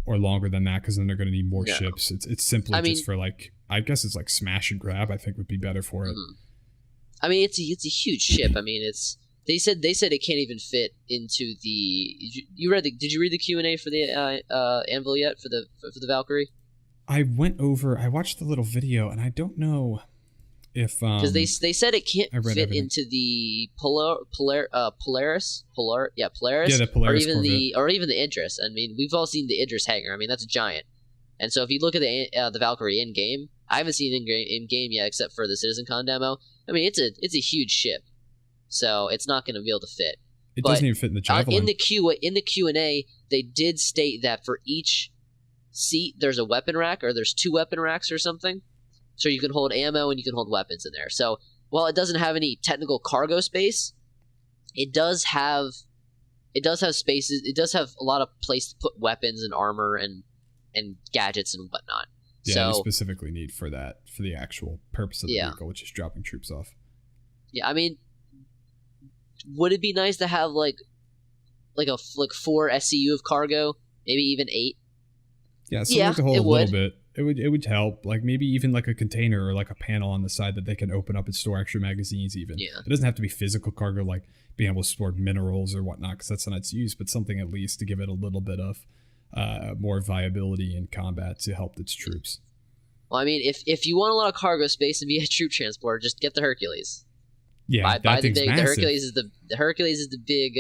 longer than that, because then they're going to need more ships. It's simply just for like, I guess it's like smash and grab, I think would be better for it. I mean, it's a huge ship. I mean, they said it can't even fit into the. Did you read the Q&A for the Anvil yet for the Valkyrie? I watched the little video, and I don't know if because they said it can't fit into the Polaris, yeah, the Polaris or even the Idris. I mean, we've all seen the Idris hangar. I mean, that's a giant. And so if you look at the Valkyrie in game, I haven't seen it in game yet, except for the CitizenCon demo. I mean, it's a huge ship, so it's not going to be able to fit. It doesn't even fit in the Javelin. In the Q&A, they did state that for each seat there's a weapon rack, or there's 2 weapon racks or something. So you can hold ammo and you can hold weapons in there. So while it doesn't have any technical cargo space, it does have spaces. It does have a lot of place to put weapons and armor and gadgets and whatnot. Yeah, so, you specifically need for the actual purpose of the vehicle, which is dropping troops off. Yeah, I mean, would it be nice to have like 4 SCU of cargo, maybe even 8? Yeah, something to hold a little bit. It would help, like maybe even like a container or like a panel on the side that they can open up and store extra magazines even. Yeah. It doesn't have to be physical cargo, like being able to store minerals or whatnot, because that's not its use, but something at least to give it a little bit of more viability in combat to help its troops. Well, I mean, if you want a lot of cargo space and be a troop transporter, just get the Hercules. Yeah, buy the big. Massive. The Hercules is the big.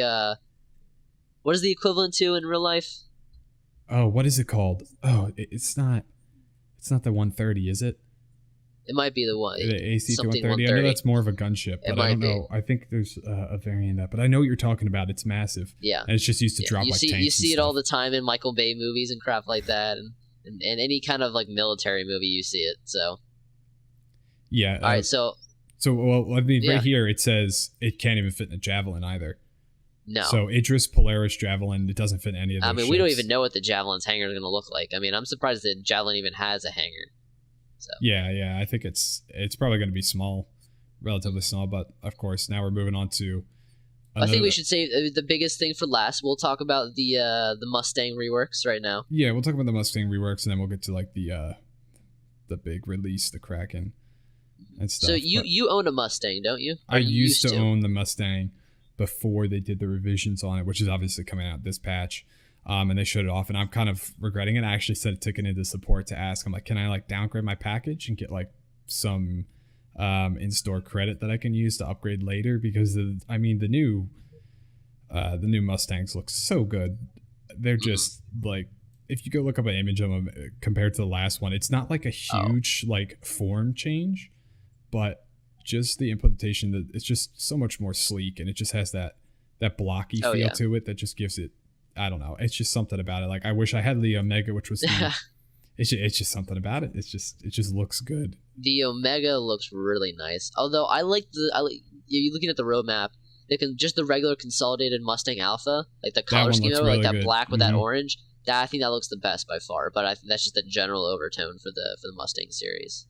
What is the equivalent to in real life? Oh, what is it called? Oh, it's not the 130, is it? It might be the one. The AC-130. I know that's more of a gunship, but I don't know. I think there's a variant of that, but I know what you're talking about. It's massive. Yeah, and it's just used to drop tanks. You see it all the time in Michael Bay movies and crap like that, and any kind of like military movie you see it. So yeah. All right. So So, well, I mean, Yeah. right here it says it can't even fit in a Javelin either. No. So Idris, Polaris, Javelin, it doesn't fit in any of those I mean, ships. we don't even know what the Javelin's hangar is going to look like. I mean, I'm surprised that Javelin even has a hangar. So. Yeah. I think it's probably going to be small, relatively small. But of course, now we're moving on to. I think we should say the biggest thing for last. We'll talk about the Mustang reworks right now. Yeah, we'll talk about the Mustang reworks, and then we'll get to like the big release, the Kraken, and stuff. So you own a Mustang, don't you? I used to own the Mustang before they did the revisions on it, which is obviously coming out this patch. And they showed it off, and I'm kind of regretting it. I actually said took it into support to ask. I'm like, can I like downgrade my package and get like some in-store credit that I can use to upgrade later? Because the new Mustangs look so good. They're just like, if you go look up an image of them compared to the last one, it's not like a huge like form change, but just the implementation that it's just so much more sleek, and it just has that blocky feel to it that just gives it, I don't know, it's just something about it. Like I wish I had the Omega, which was it's just something about it. It just looks good. The Omega looks really nice. Although I like you looking at the roadmap, just the regular consolidated Mustang Alpha, like the color scheme, really like that good. Black with that orange. I think that looks the best by far. But I think that's just the general overtone for the Mustang series.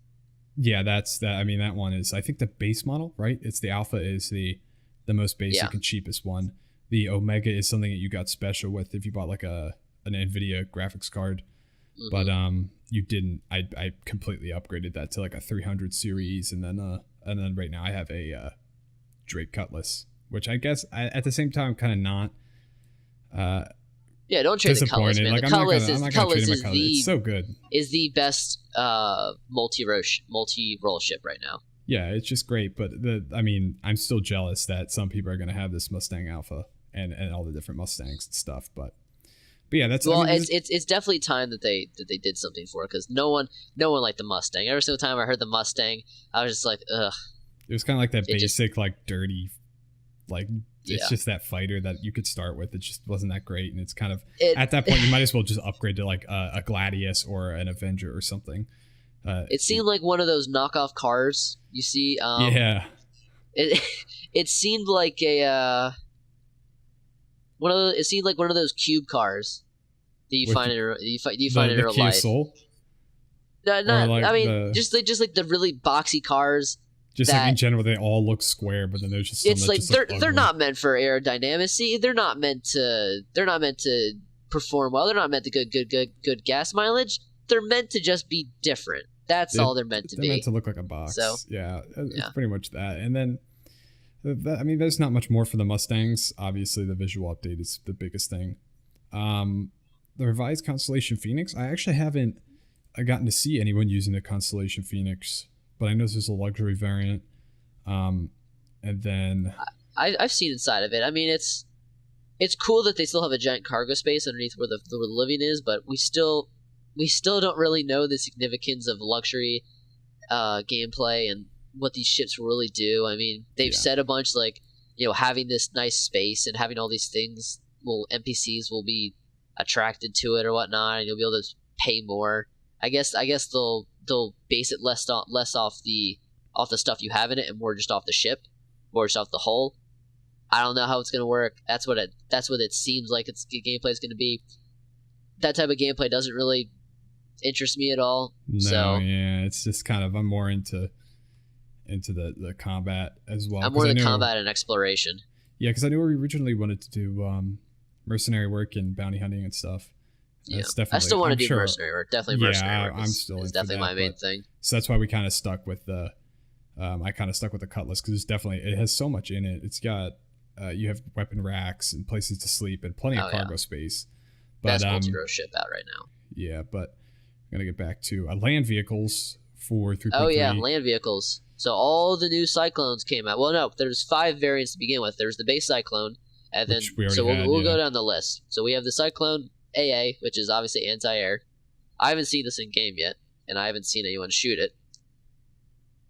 Yeah, that's that. I mean, that one is, I think, the base model, right? It's the Alpha is the most basic and cheapest one. The Omega is something that you got special with if you bought like an NVIDIA graphics card. Mm-hmm. But you didn't. I completely upgraded that to like a 300 series, and then right now I have a Drake Cutlass, which I guess at the same time kind of not. Yeah, don't trade the Cutlass, man. Like, the Cutlass is it's so good. Is the best multi-role ship right now. Yeah, it's just great. But I'm still jealous that some people are going to have this Mustang Alpha and all the different Mustangs and stuff. But yeah, that's it's definitely time that they did something for it, because no one liked the Mustang. Every single time I heard the Mustang, I was just like, ugh. It was kind of like that basic, like dirty, like. It's just that fighter that you could start with. It just wasn't that great, and it's kind of at that point you might as well just upgrade to like a Gladius or an Avenger or something. It seemed like one of those knockoff cars you see. It seemed like it seemed like one of those cube cars that you find in real life. Soul? No, like just like the really boxy cars. Just like in general, they all look square, but then there's just some it's like they're not meant for aerodynamics. See, they're not meant to perform well. They're not meant to good gas mileage. They're meant to just be different. That's all they're meant to be. They're meant to look like a box. So it's pretty much that. And then, there's not much more for the Mustangs. Obviously, the visual update is the biggest thing. The revised Constellation Phoenix. I actually haven't gotten to see anyone using the Constellation Phoenix. But I know there's a luxury variant, and then I've seen inside of it. I mean, it's cool that they still have a giant cargo space underneath where the living is, but we still don't really know the significance of luxury gameplay and what these ships will really do. I mean, they've said a bunch like, having this nice space and having all these things, NPCs will be attracted to it or whatnot, and you'll be able to pay more. I guess they'll base it less off the stuff you have in it and more just off the ship, more just off the hull. I don't know how it's gonna work. That's what it seems like gameplay is gonna be. That type of gameplay doesn't really interest me at all. No, it's just kind of, I'm more into the combat as well. I'm more into combat and exploration. Yeah, because I knew we originally wanted to do mercenary work and bounty hunting and stuff. Yeah, I still want to do mercenary work. Definitely mercenary work. I'm still is definitely my main thing. So that's why we kind of stuck with the. I kind of stuck with the Cutlass because it has so much in it. It's got you have weapon racks and places to sleep and plenty of cargo space. But, best multi-row ship out right now. Yeah, but I'm gonna get back to land vehicles for 3.3. Oh yeah, land vehicles. So all the new Cyclones came out. Well, no, there's 5 variants to begin with. There's the base Cyclone, and then we'll go down the list. So we have the Cyclone AA, which is obviously anti-air. I haven't seen this in game yet, and I haven't seen anyone shoot it.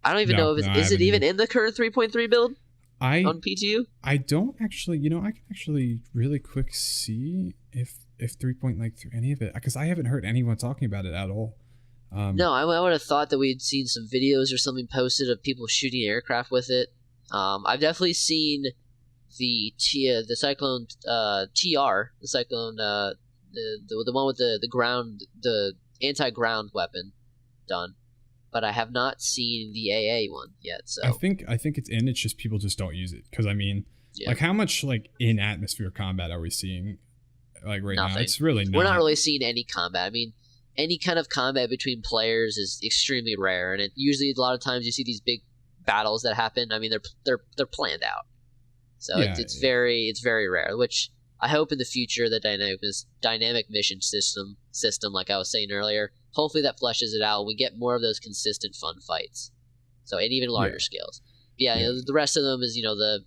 I don't even know if is it even in the current 3.3 build on PTU? I don't actually. I can actually really quick see if 3.3 any of it, because I haven't heard anyone talking about it at all. No, I would have thought that we'd seen some videos or something posted of people shooting aircraft with it. I've definitely seen the Cyclone TR, the Cyclone, the one with the ground, the anti-ground weapon done, but I have not seen the AA one yet. So I think it's in. It's just people just don't use it because I mean, like how much like in atmosphere combat are we seeing like right now? It's really not. We're not really seeing any combat. I mean, any kind of combat between players is extremely rare, and usually a lot of times you see these big battles that happen. I mean, they're planned out, so it's very rare. Which I hope in the future the dynamic mission system, like I was saying earlier, hopefully that fleshes it out and we get more of those consistent fun fights. So and even larger scales. You know, the rest of them is the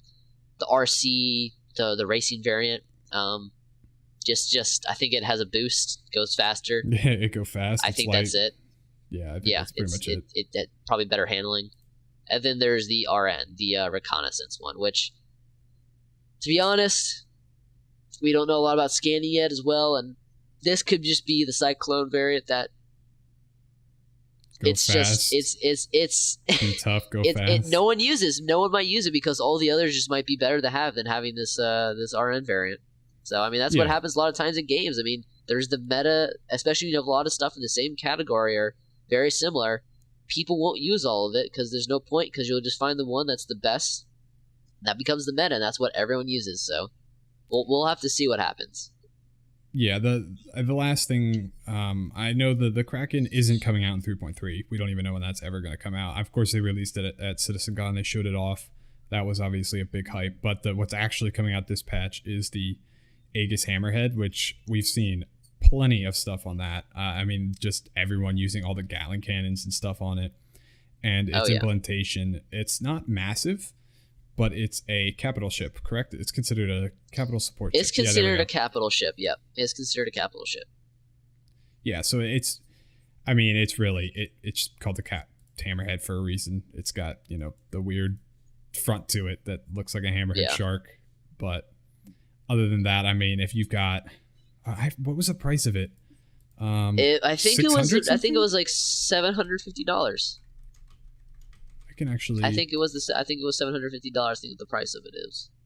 RC, the racing variant. Just I think it has a boost, goes faster. Yeah, it goes fast. I think that's it. Yeah, I think that's pretty much it. It probably better handling. And then there's the RN, the reconnaissance one, which, to be honest, we don't know a lot about scanning yet as well, and this could just be the Cyclone variant that it's be tough, go fast. No one might use it because all the others just might be better to have than having this RN variant. So I mean that's what happens a lot of times in games. I mean there's the meta, especially a lot of stuff in the same category are very similar. People won't use all of it because there's no point because you'll just find the one that's the best. That becomes the meta, and that's what everyone uses. So we'll have to see what happens. Yeah, the last thing, I know the Kraken isn't coming out in 3.3. We don't even know when that's ever going to come out. Of course, they released it at CitizenCon. They showed it off. That was obviously a big hype. But what's actually coming out this patch is the Aegis Hammerhead, which we've seen plenty of stuff on that. I mean, just everyone using all the Gatling cannons and stuff on it. And its implementation, it's not massive, but it's a capital ship, correct? It's considered a capital support ship. It's considered a capital ship, yep. It's considered a capital ship. Yeah, so it's really, it's called the Hammerhead for a reason. It's got, the weird front to it that looks like a hammerhead shark. But other than that, I mean, if you've got, what was the price of it? I think it was like $750. Actually, I think it was $750. I think what the price of it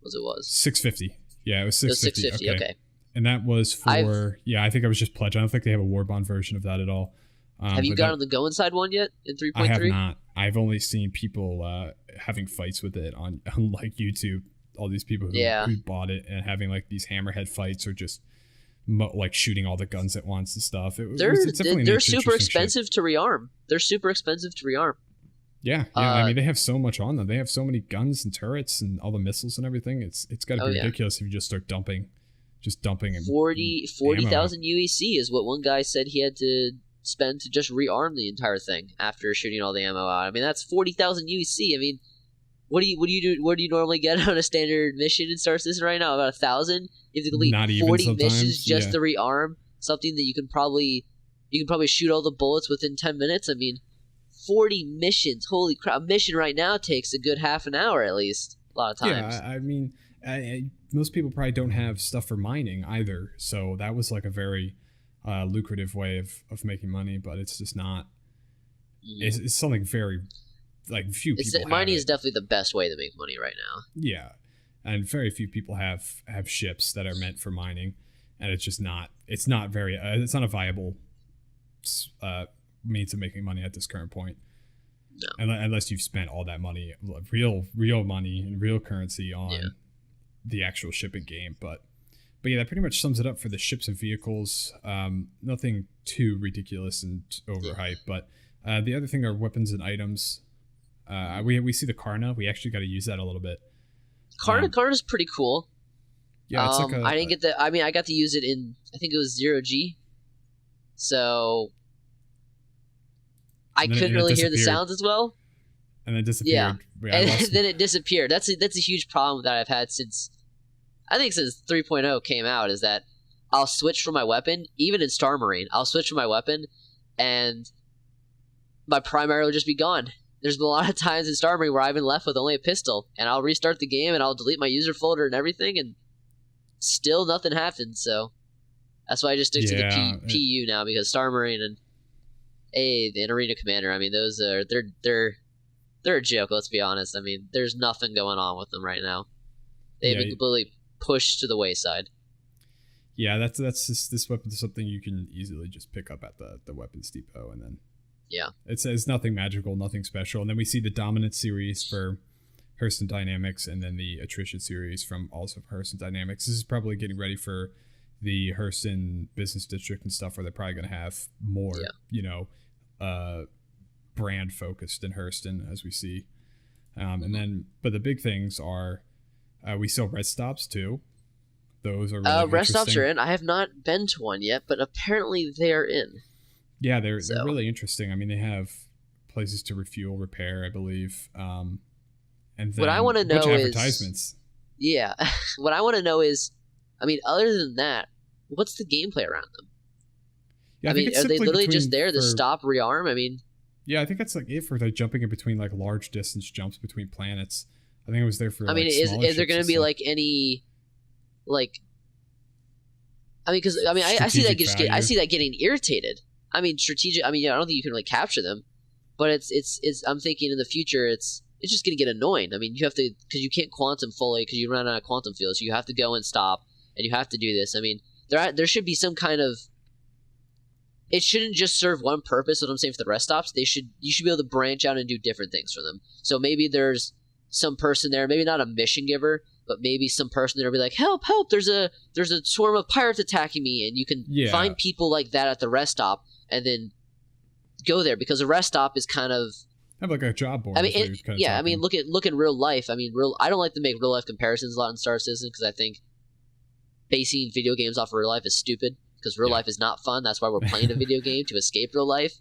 was. $650. Yeah, it was $650. Okay. And that was for I think I was just pledged. I don't think they have a War Bond version of that at all. Have you gotten the Go Inside one yet in 3.3? I have not. I've only seen people having fights with it on like YouTube. All these people who bought it and having like these hammerhead fights or just like shooting all the guns at once and stuff. They're super expensive to rearm. Yeah, I mean they have so much on them. They have so many guns and turrets and all the missiles and everything. It's got to be ridiculous if you just start dumping. 40,000 UEC is what one guy said he had to spend to just rearm the entire thing after shooting all the ammo out. I mean that's 40,000 UEC. I mean, what do you do? What do you normally get on a standard mission in Star Citizen right now? About 1,000. You have to complete 40 missions just to rearm something that you can probably shoot all the bullets within 10 minutes. I mean, 40 missions. Holy crap! A mission right now takes a good half an hour at least. A lot of times. Yeah, I mean, most people probably don't have stuff for mining either. So that was like a very lucrative way of making money, but it's just not. It's something very like few people. Mining is definitely the best way to make money right now. Yeah, and very few people have ships that are meant for mining, and it's just not. It's not a viable means of making money at this current point. No. Unless you've spent all that money, real money and real currency on the actual shipping game. But yeah, that pretty much sums it up for the ships and vehicles. Nothing too ridiculous and overhyped, but the other thing are weapons and items. We see the Karna. We actually got to use that a little bit. Karna's pretty cool. Yeah, it's like I didn't get the. I mean, I got to use it in. I think it was 0G. So I couldn't really hear the sounds as well. And then disappeared. Yeah, and then it disappeared. That's a huge problem that I've had since 3.0 came out. Is that I'll switch from my weapon, even in Star Marine. I'll switch from my weapon, and my primary will just be gone. There's been a lot of times in Star Marine where I've been left with only a pistol, and I'll restart the game and I'll delete my user folder and everything, and still nothing happens. So that's why I just stick to the PU now, because Star Marine and The Arena Commander. I mean, those are they're a joke. Let's be honest. I mean, there's nothing going on with them right now. They've been completely pushed to the wayside. Yeah, that's just, this weapon is something you can easily just pick up at the weapons depot, and then it says nothing magical, nothing special, and then we see the Dominant series for Hearthstone Dynamics, and then the Attrition series from also Hearthstone Dynamics. This is probably getting ready for the Hearthstone Business District and stuff, where they're probably going to have more, brand focused in Hearthstone, as we see. And then, but the big things are, we sell rest stops too. Those are really rest stops are in. I have not been to one yet, but apparently they're in. Yeah, they're really interesting. I mean, they have places to refuel, repair, I believe. And then what I want to know advertisements. What I want to know is, I mean, other than that, what's the gameplay around them? Yeah, I mean, are they literally just there to stop, rearm? I mean, yeah, I think that's like it for like jumping in between like large distance jumps between planets. I think it was there for. I mean, is there going to be like any, like? I mean, because I mean, I see that I see that getting irritated. I mean, strategic. I mean, I don't think you can really capture them, but it's. I'm thinking in the future, it's just going to get annoying. I mean, you have to, because you can't quantum fully because you run out of quantum fields. So you have to go and stop, and you have to do this. I mean, there should be some kind of. It shouldn't just serve one purpose. What I'm saying for the rest stops, you should be able to branch out and do different things for them. So maybe there's some person there, maybe not a mission giver, but maybe some person there will be like, help, there's a swarm of pirates attacking me, and you can find people like that at the rest stop and then go there, because a rest stop is kind of have like a job board. I mean, I mean, look in real life. I mean, I don't like to make real life comparisons a lot in Star Citizen, because I think basing video games off of real life is stupid, because real life is not fun. That's why we're playing a video game, to escape real life.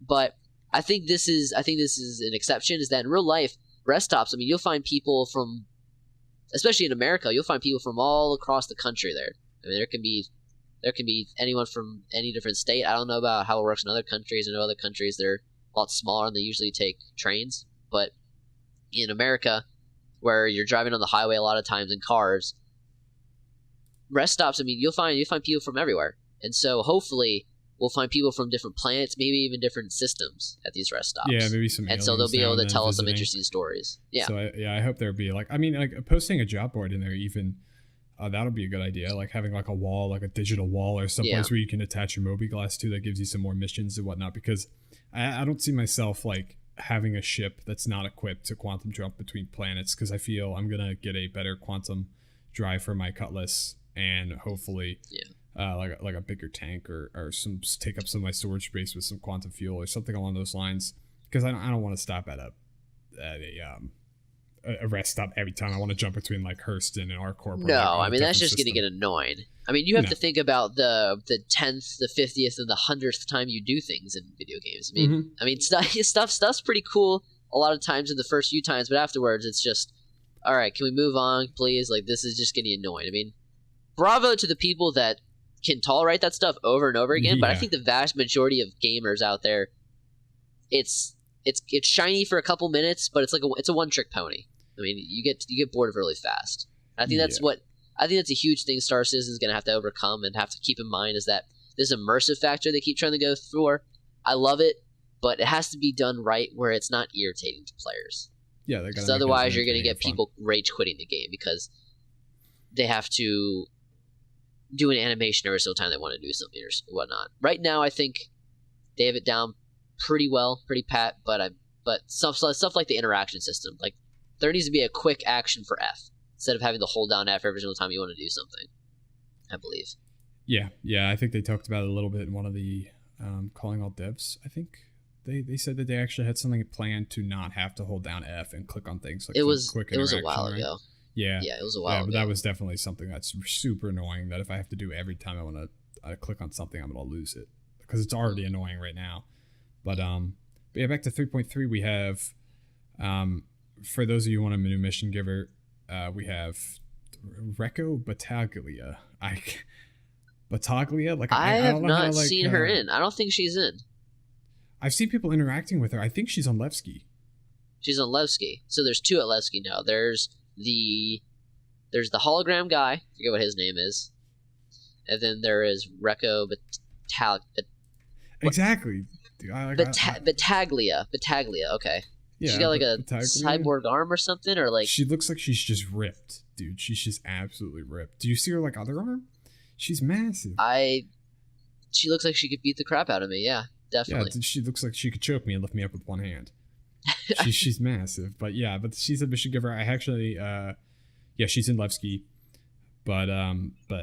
But I think this is an exception, is that in real life, rest stops, I mean, you'll find people from, especially in America, you'll find people from all across the country there. I mean, there can be anyone from any different state. I don't know about how it works in other countries. I know other countries, they're a lot smaller and they usually take trains. But in America, where you're driving on the highway a lot of times in cars, rest stops, I mean, you'll find people from everywhere. And so hopefully we'll find people from different planets, maybe even different systems at these rest stops. Yeah, maybe some. And so they'll be able to tell us some interesting stories. Yeah. So I hope there'll be like posting a job board in there even. That'll be a good idea. Like having like a wall, like a digital wall, or someplace where you can attach your mobiGlas to, that gives you some more missions and whatnot. Because I don't see myself like having a ship that's not equipped to quantum jump between planets, because I feel I'm gonna get a better quantum drive for my Cutlass, and hopefully like a bigger tank or some take up some of my storage space with some quantum fuel or something along those lines, because I don't want to stop at a rest stop every time I want to jump between like Hearthstone and ArcCorp. No, I mean, that's just going to get annoying. I mean, you have to think about the 10th, the 50th, and the 100th time you do things in video games. I mean, stuff's pretty cool a lot of times in the first few times, but afterwards it's just, all right, can we move on, please? Like, this is just getting annoying. I mean, bravo to the people that can tolerate that stuff over and over again, but I think the vast majority of gamers out there, it's shiny for a couple minutes, but it's a one-trick pony. I mean, you get bored of it really fast. I think that's a huge thing Star Citizen is going to have to overcome and have to keep in mind, is that this immersive factor they keep trying to go through. I love it, but it has to be done right, where it's not irritating to players. Yeah, because otherwise you're going to get people rage quitting the game because they have to do an animation every single time they want to do something or whatnot. Right now, I think they have it down pretty well, pretty pat, but stuff like the interaction system, like there needs to be a quick action for F instead of having to hold down F every single time you want to do something, I believe. Yeah, I think they talked about it a little bit in one of the Calling All Devs. I think they said that they actually had something planned to not have to hold down F and click on things. Like it was a while ago. Yeah, it was a while ago. But that was definitely something that's super annoying, that if I have to do every time I want to click on something, I'm going to lose it, because it's already annoying right now. But yeah, back to 3.3, we have, for those of you who want a new mission giver, we have Recco Battaglia. Battaglia? Like, I have not seen her in. I don't think she's in. I've seen people interacting with her. I think she's on Levski. She's on Levski. So there's two at Levski now. There's the hologram guy. I forget what his name is. And then there is Recco Battaglia. Exactly. Dude, Battaglia. Okay. Yeah, She's got like a Battaglia. cyborg arm or something, or like She looks like she's just ripped, dude. She's just absolutely ripped. Do you see her like other arm? She's massive. She looks like she could beat the crap out of me. Yeah, definitely. Yeah, she looks like she could choke me and lift me up with one hand. She's massive, but she's a mission giver. I actually, she's in Levski, but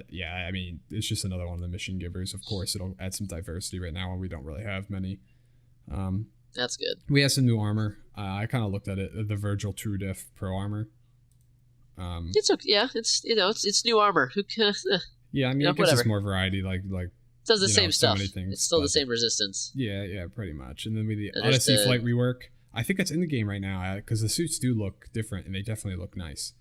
yeah, I mean, it's just another one of the mission givers. Of course, it'll add some diversity right now, and we don't really have many. That's good. We have some new armor. I kind of looked at it, the Virgil True Diff Pro armor. It's okay. Yeah, it's new armor. Who can? Yeah, I mean, it gives us more variety. Like it does the same stuff. Things, it's still the same resistance. Yeah, pretty much. And then with the Odyssey flight rework, I think that's in the game right now because the suits do look different and they definitely look nice.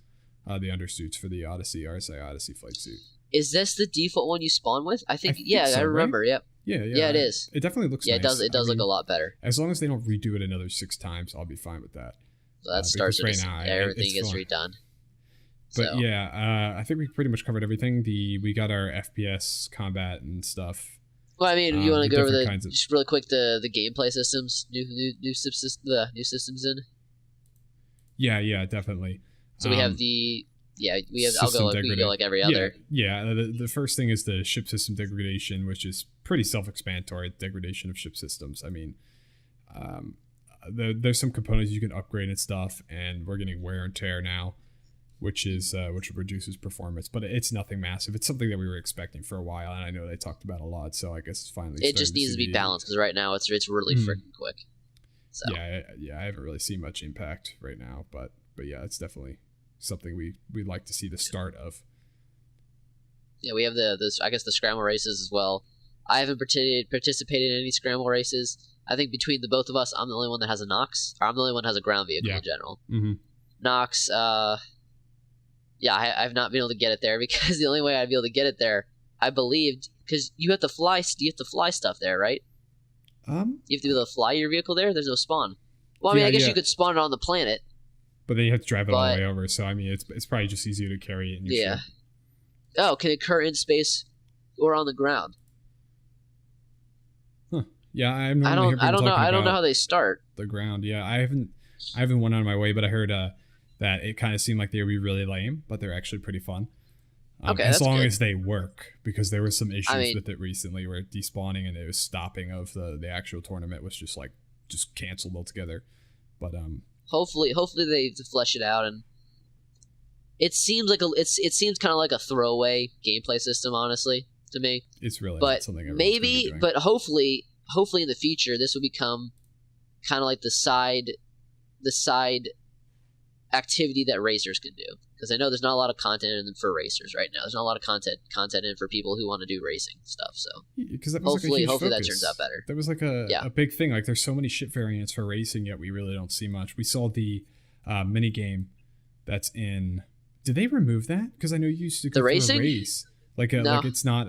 The undersuits for the Odyssey RSI Odyssey flight suit. Is this the default one you spawn with? I think so, I remember. Right? Yep. Yeah, it is. It definitely looks nice. It does look a lot better. As long as they don't redo it another 6 times, I'll be fine with that. So that starts right now. Everything gets redone. But I think we pretty much covered everything. We got our FPS combat and stuff. Well, I mean, you want to go over just really quick the gameplay systems, new systems in. Yeah, definitely. So we have I'll go like every other. Yeah. The first thing is the ship system degradation, which is pretty self-explanatory. Degradation of ship systems. I mean, there's some components you can upgrade and stuff, and we're getting wear and tear now, which reduces performance, but it's nothing massive. It's something that we were expecting for a while, and I know they talked about a lot. So I guess it's finally. It just needs to be balanced because right now it's really freaking quick. So. Yeah, I haven't really seen much impact right now, but yeah, it's definitely something we'd like to see the start of. Yeah, we have the scramble races as well. I haven't participated in any scramble races. I think between the both of us, I'm the only one that has a Nox. Or I'm the only one that has a ground vehicle in general. Mm-hmm. Nox, I've not been able to get it there because the only way I'd be able to get it there, I believed, because you have to fly stuff there, right? You have to be able to fly your vehicle there. There's no spawn. Well, I mean, I guess you could spawn it on the planet. But then you have to drive it all the way over. So I mean, it's probably just easier to carry it in your ship. Oh, can it occur in space or on the ground? Huh. Yeah, I don't know how they start. The ground. Yeah, I haven't went on my way, but I heard that it kind of seemed like they would be really lame, but they're actually pretty fun. As long as they work, because there were some issues with it recently where despawning and it was stopping of the actual tournament was just canceled altogether. But hopefully they flesh it out, and it seems kind of like a throwaway gameplay system, honestly, to me. It's really not something maybe, but hopefully in the future this will become kind of like the side activity that racers can do, because I know there's not a lot of content in for racers right now. There's not a lot of content in for people who want to do racing stuff. So hopefully that turns out better. That was like a big thing. Like there's so many ship variants for racing, yet we really don't see much. We saw the mini game that's in. Did they remove that? Because I know you used to go the racing race. Like it's not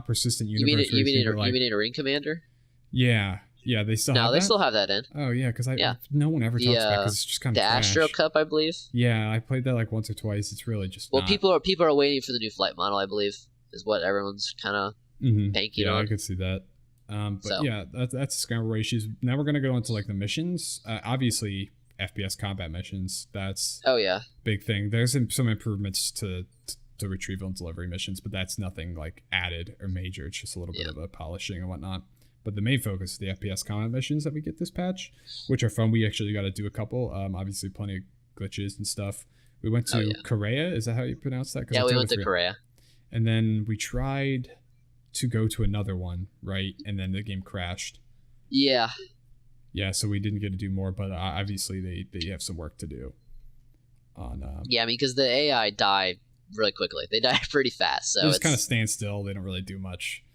persistent universe. You mean a ring commander? Yeah, they still have that? No, they still have that in. Oh, yeah, because no one ever talks about it because it's just kind of trash. Astro Cup, I believe. Yeah, I played that like once or twice. It's really just people are waiting for the new flight model, I believe, is what everyone's kind of banking on. Yeah, I could see that. That's Scramble Races. Now we're going to go into like the missions. Obviously, FPS combat missions. That's big thing. There's some improvements to retrieval and delivery missions, but that's nothing like added or major. It's just a little bit of a polishing and whatnot. But the main focus is the FPS combat missions that we get this patch, which are fun. We actually got to do a couple. Obviously, plenty of glitches and stuff. We went to Korea. Is that how you pronounce that? Yeah, we went to Korea. And then we tried to go to another one, right? And then the game crashed. Yeah. Yeah, so we didn't get to do more, but obviously they have some work to do. I mean, because the AI die really quickly. They die pretty fast. So they just kind of stand still. They don't really do much.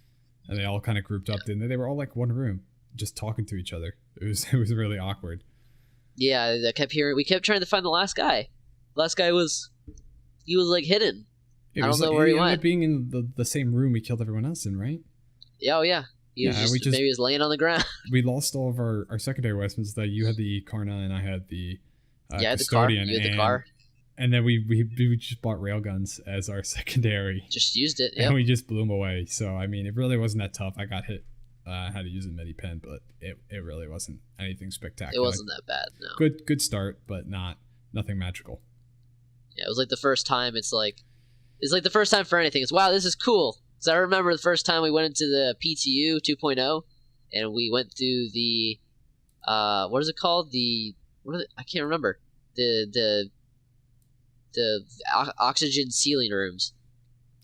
And they all kind of grouped up, didn't they? They were all like one room, just talking to each other. It was really awkward. Yeah, we kept trying to find the last guy. The last guy was like hidden. I don't know where he went. Ended up being in the same room we killed everyone else in, right? Oh yeah. Maybe he was laying on the ground. We lost all of our secondary weapons. That you had the Karna and I had the Custodian. You had the car. And then we just bought railguns as our secondary. Just used it, and we just blew them away. So I mean, it really wasn't that tough. I got hit how to use a MIDI pen, but it really wasn't anything spectacular. It wasn't that bad, no. Good start, but nothing magical. Yeah, it was like the first time. It's like the first time for anything. It's wow, this is cool. So I remember the first time we went into the PTU 2.0, and we went through the what is it called? I can't remember. The oxygen ceiling rooms.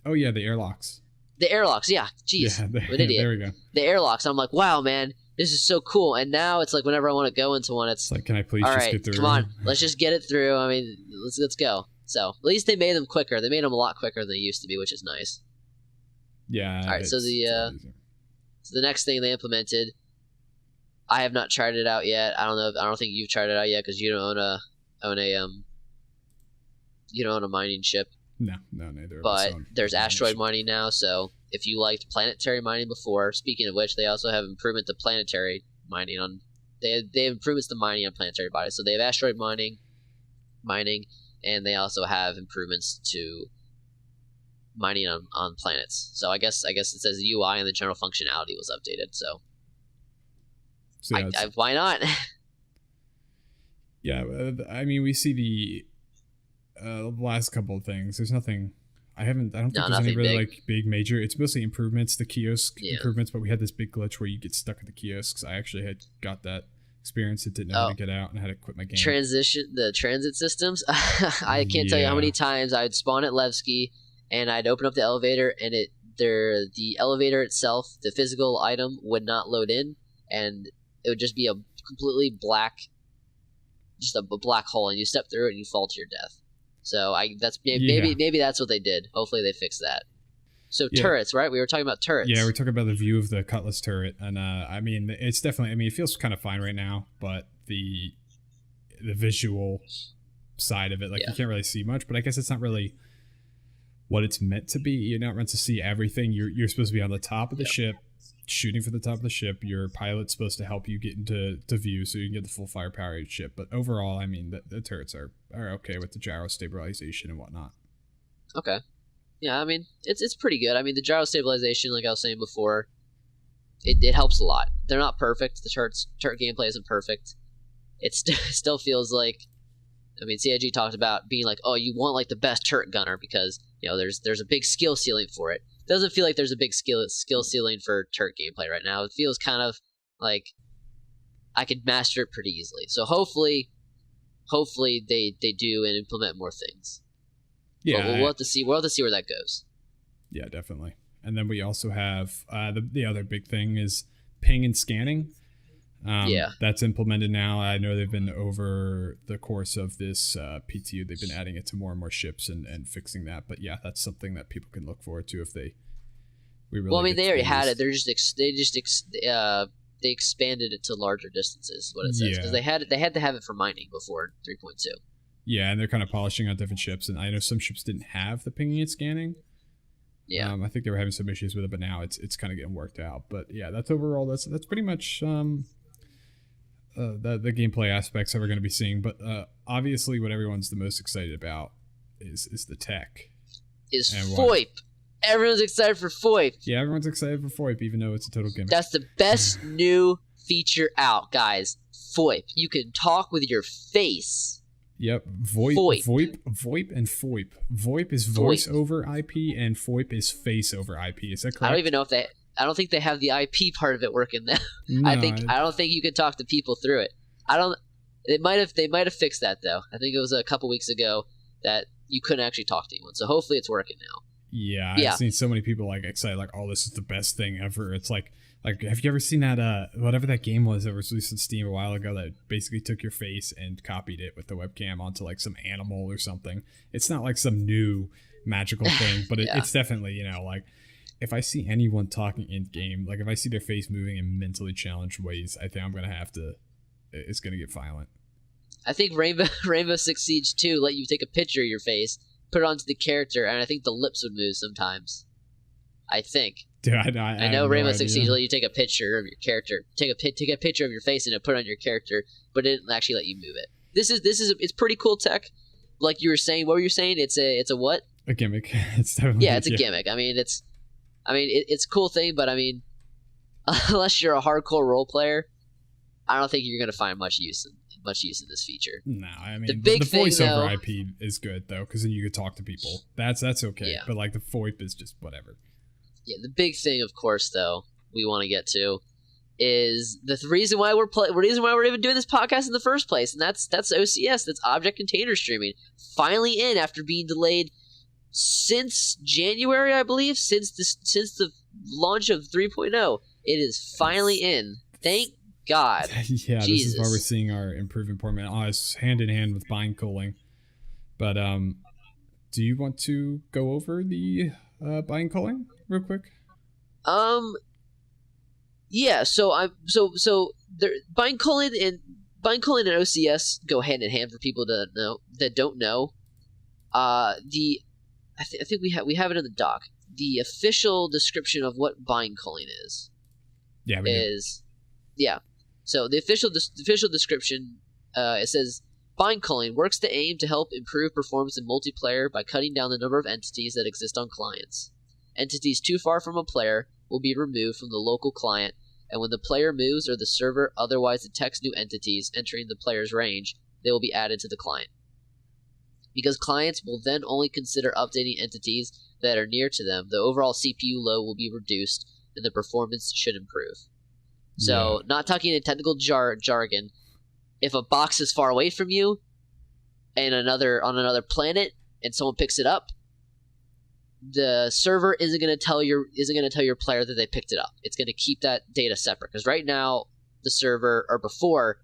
Oh yeah, the airlocks. The airlocks, yeah. Jeez, yeah, I'm an idiot. There we go. The airlocks. I'm like, wow, man, this is so cool. And now it's like whenever I want to go into one, it's like, can I please all just right, get through? Come on, let's just get it through. I mean, let's go. So at least they made them quicker. They made them a lot quicker than they used to be, which is nice. Yeah. All right, so the next thing they implemented, I have not tried it out yet. I don't think you've tried it out yet because you don't own a mining ship. No, neither. But there's asteroid mining now, so if you liked planetary mining before, speaking of which, they also have improvement to planetary mining on. They have improvements to mining on planetary bodies. So they have asteroid mining, and they also have improvements to mining on planets. So I guess it says the UI and the general functionality was updated. So yeah, why not? Yeah, I mean, we see the last couple of things. There's nothing. I don't think there's any really like big major. It's mostly improvements, the kiosk improvements. But we had this big glitch where you get stuck at the kiosks. I actually had got that experience. It didn't know how to get out, and I had to quit my game. The transit systems. I can't tell you how many times I'd spawn at Levski, and I'd open up the elevator, and the elevator itself, the physical item, would not load in, and it would just be a completely black, just a black hole, and you step through it and you fall to your death. So maybe that's what they did. Hopefully they fix that. So turrets, right? We were talking about turrets. Yeah, we're talking about the view of the Cutlass turret, and I mean, it's definitely. I mean, it feels kind of fine right now, but the visual side of it, like you can't really see much. But I guess it's not really what it's meant to be. You're not meant to see everything. You're supposed to be on the top of the ship, shooting for the top of the ship. Your pilot's supposed to help you get into view so you can get the full firepower of your ship. But overall, I mean, the turrets are okay with the gyro stabilization and whatnot. Okay. Yeah, I mean, it's pretty good. I mean, the gyro stabilization, like I was saying before, it helps a lot. They're not perfect. The turret gameplay isn't perfect. It still feels like, I mean, CIG talked about being like, oh, you want like the best turret gunner because, you know, there's a big skill ceiling for it. It doesn't feel like there's a big skill ceiling for turret gameplay right now. It feels kind of like I could master it pretty easily. So hopefully they do and implement more things. Yeah, but we'll have to see. We'll have to see where that goes. Yeah, definitely. And then we also have the other big thing is ping and scanning. That's implemented now. I know they've been over the course of this PTU. They've been adding it to more and more ships and fixing that. But yeah, that's something that people can look forward to if they. Well, I mean, they already had it. They expanded it to larger distances. What it says because they had to have it for mining before 3.2. Yeah, and they're kind of polishing on different ships, and I know some ships didn't have the pinging and scanning. Yeah, I think they were having some issues with it, but now it's kind of getting worked out. But yeah, that's overall that's pretty much the gameplay aspects that we're going to be seeing. But obviously, what everyone's the most excited about is the tech. Is FOIP. Everyone's excited for FOIP. Yeah, everyone's excited for FOIP, even though it's a total gimmick. That's the best new feature out, guys. FOIP. You can talk with your face. Yep, VoIP and FOIP. VoIP is voice over IP, and FOIP is face over IP. Is that correct? I don't even know if I don't think they have the IP part of it working there. No, I don't think you could talk to people through it. They might have fixed that though. I think it was a couple weeks ago that you couldn't actually talk to anyone. So hopefully it's working now. Yeah, I've seen so many people like excited, like, oh, this is the best thing ever. It's like have you ever seen that whatever that game was that was released on Steam a while ago that basically took your face and copied it with the webcam onto like some animal or something? It's not like some new magical thing, but it's definitely, you know, like if I see anyone talking in game, like if I see their face moving in mentally challenged ways, I think I'm gonna have to. It's gonna get violent. I think Rainbow Six Siege 2 let you take a picture of your face, put it onto the character, and I think the lips would move sometimes. I think. Dude, I know Rainbow Six Siege let you take a picture of your character, take a picture of your face and put it on your character, but it didn't actually let you move it. It's pretty cool tech. Like you were saying, what were you saying? It's a what? A gimmick. It's definitely it's a gimmick. I mean, it's a cool thing, but I mean, unless you're a hardcore role player, I don't think you're going to find much use in this feature. No, I mean the voiceover though, IP is good though, because then you could talk to people. That's okay. Yeah. But like the VoIP is just whatever. Yeah, the big thing, of course, though, we want to get to is the reason why we're even doing this podcast in the first place, and that's OCS. That's Object Container Streaming, finally in after being delayed since January, I believe, since the launch of 3.0. It is finally in. Thank God. Yeah, Jesus. This is why we're seeing our improvement performance hand in hand with bind culling. But do you want to go over the bind culling real quick? Yeah. So bind culling and OCS go hand in hand for people that don't know. I think we have it in the doc. The official description of what bind culling is. Yeah. Yeah. So the official description, it says, bind culling works to aim to help improve performance in multiplayer by cutting down the number of entities that exist on clients. Entities too far from a player will be removed from the local client, and when the player moves or the server otherwise detects new entities entering the player's range, they will be added to the client. Because clients will then only consider updating entities that are near to them, the overall CPU load will be reduced, and the performance should improve. So, Not talking in technical jargon, if a box is far away from you and on another planet and someone picks it up, the server isn't going to tell your player that they picked it up. It's going to keep that data separate, because right now the server, or before,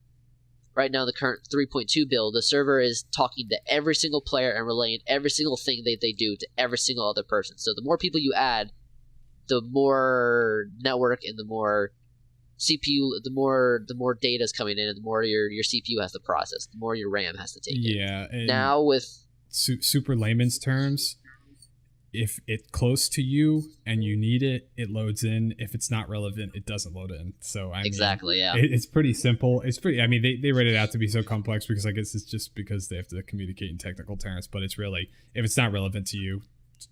right now the current 3.2 build, the server is talking to every single player and relaying every single thing that they do to every single other person. So the more people you add, the more network and the more CPU, the more data is coming in, and the more your CPU has to process, the more your RAM has to take in. Yeah. Now with super layman's terms, if it's close to you and you need it, it loads in. If it's not relevant, it doesn't load in. So exactly, yeah. It's pretty simple. It's pretty. I mean, they write it out to be so complex because I guess it's just because they have to communicate in technical terms. But it's really, if it's not relevant to you,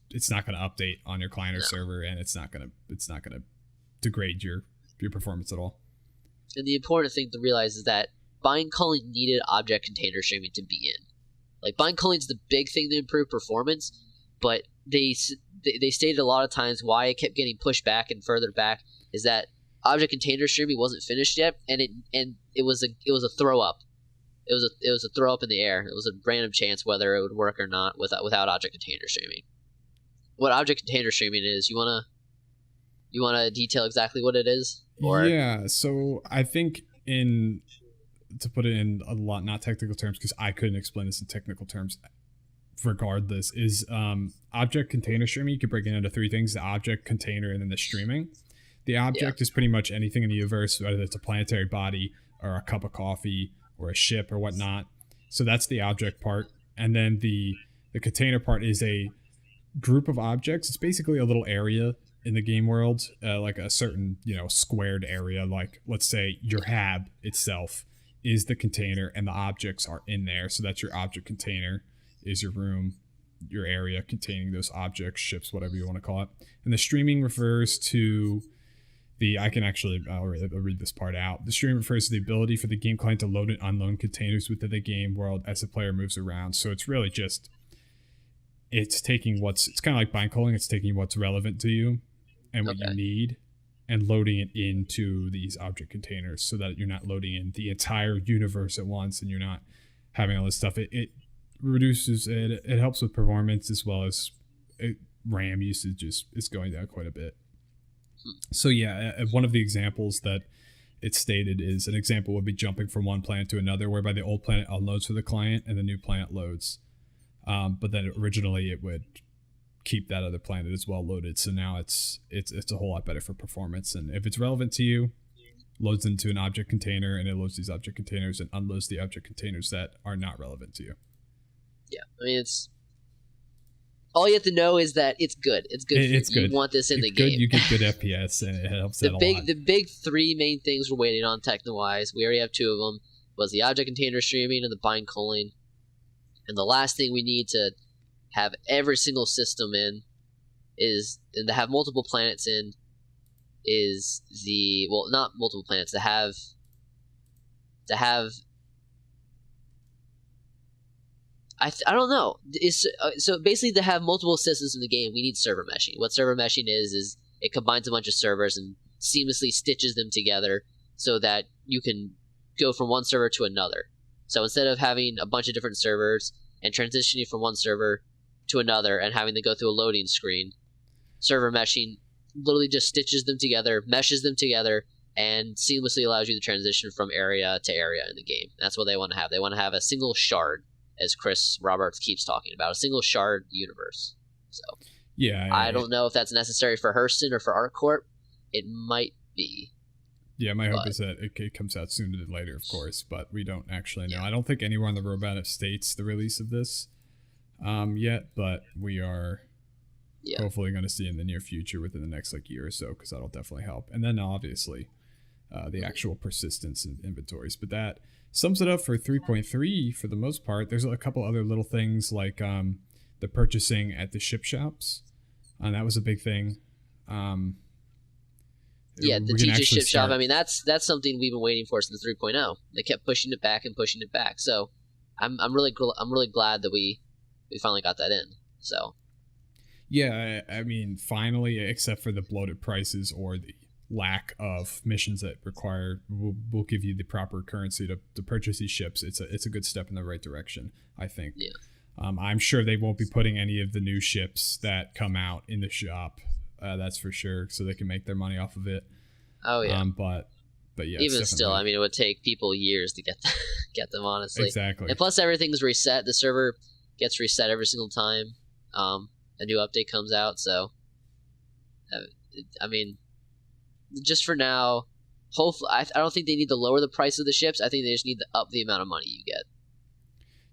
it's not going to update on your client or server, and it's not going to degrade your performance at all. And the important thing to realize is that bind culling needed object container streaming to be in. Like, bind culling is the big thing to improve performance, but they stated a lot of times why it kept getting pushed back and further back is that object container streaming wasn't finished yet, and it was a throw up. It was a throw up in the air. It was a random chance whether it would work or not without object container streaming. What object container streaming is, you wanna detail exactly what it is? Yeah, so I think to put it in a lot not technical terms, because I couldn't explain this in technical terms regardless, is object container streaming. You can break it into three things: the object, container, and then the streaming. The object is pretty much anything in the universe, whether it's a planetary body or a cup of coffee or a ship or whatnot. So that's the object part. And then the container part is a group of objects. It's basically a little area in the game world, like a certain squared area. Like, let's say your hab itself is the container and the objects are in there. So that's your object container, is your room, your area containing those objects, ships, whatever you want to call it. And the streaming refers to I'll read this part out. The stream refers to the ability for the game client to load and unload containers within the game world as the player moves around. So it's really just, it's kind of like bind culling. It's taking what's relevant to you and what you need and loading it into these object containers so that you're not loading in the entire universe at once and you're not having all this stuff. It reduces it helps with performance, as well as RAM usage is going down quite a bit. So yeah, one of the examples that it's stated is, an example would be jumping from one planet to another, whereby the old planet unloads for the client and the new planet loads. But then originally it would keep that other planet as well loaded. So now it's a whole lot better for performance. And if it's relevant to you, loads into an object container, and it loads these object containers and unloads the object containers that are not relevant to you. Yeah, I mean, all you have to know is that it's good. It's good. It's good. You want this in the good. game. You get good FPS, and it helps that a lot. The big three main things we're waiting on techno-wise, we already have two of them, was the object container streaming and the bind culling. And the last thing we need to have every single system in and to have multiple planets in is not multiple planets, to have I don't know. So basically, to have multiple systems in the game, we need server meshing. What server meshing is it combines a bunch of servers and seamlessly stitches them together so that you can go from one server to another. So instead of having a bunch of different servers and transitioning from one server to another and having to go through a loading screen, server meshing literally just stitches them together, meshes them together, and seamlessly allows you to transition from area to area in the game. That's what they want to have. They want to have a single shard, as Chris Roberts keeps talking about, a single shard universe. So yeah, I don't know if that's necessary for Hearthstone or for ArcCorp. It might be. Yeah, my hope is that it comes out sooner than later, of course, but we don't actually know. Yeah. I don't think anywhere on the roadmap states the release of this yet, but we are hopefully going to see in the near future within the next year or so, because that'll definitely help. And then obviously the actual persistence in inventories. But that sums it up for 3.3 for the most part. There's a couple other little things like the purchasing at the ship shops. And that was a big thing. Yeah, the TJ ship shop. I mean, that's something we've been waiting for since 3.0. They kept pushing it back and pushing it back. So I'm really glad that we finally got that in. So yeah, I mean, finally, except for the bloated prices or the lack of missions that will give you the proper currency to purchase these ships. It's a good step in the right direction, I think. Yeah. I'm sure they won't be putting any of the new ships that come out in the shop. That's for sure, so they can make their money off of it. Oh yeah. But yeah. Even still, I mean, it would take people years to get them, honestly. Exactly. And plus, everything's reset. The server gets reset every single time a new update comes out. So, I mean, just for now, hopefully, I don't think they need to lower the price of the ships. I think they just need to up the amount of money you get.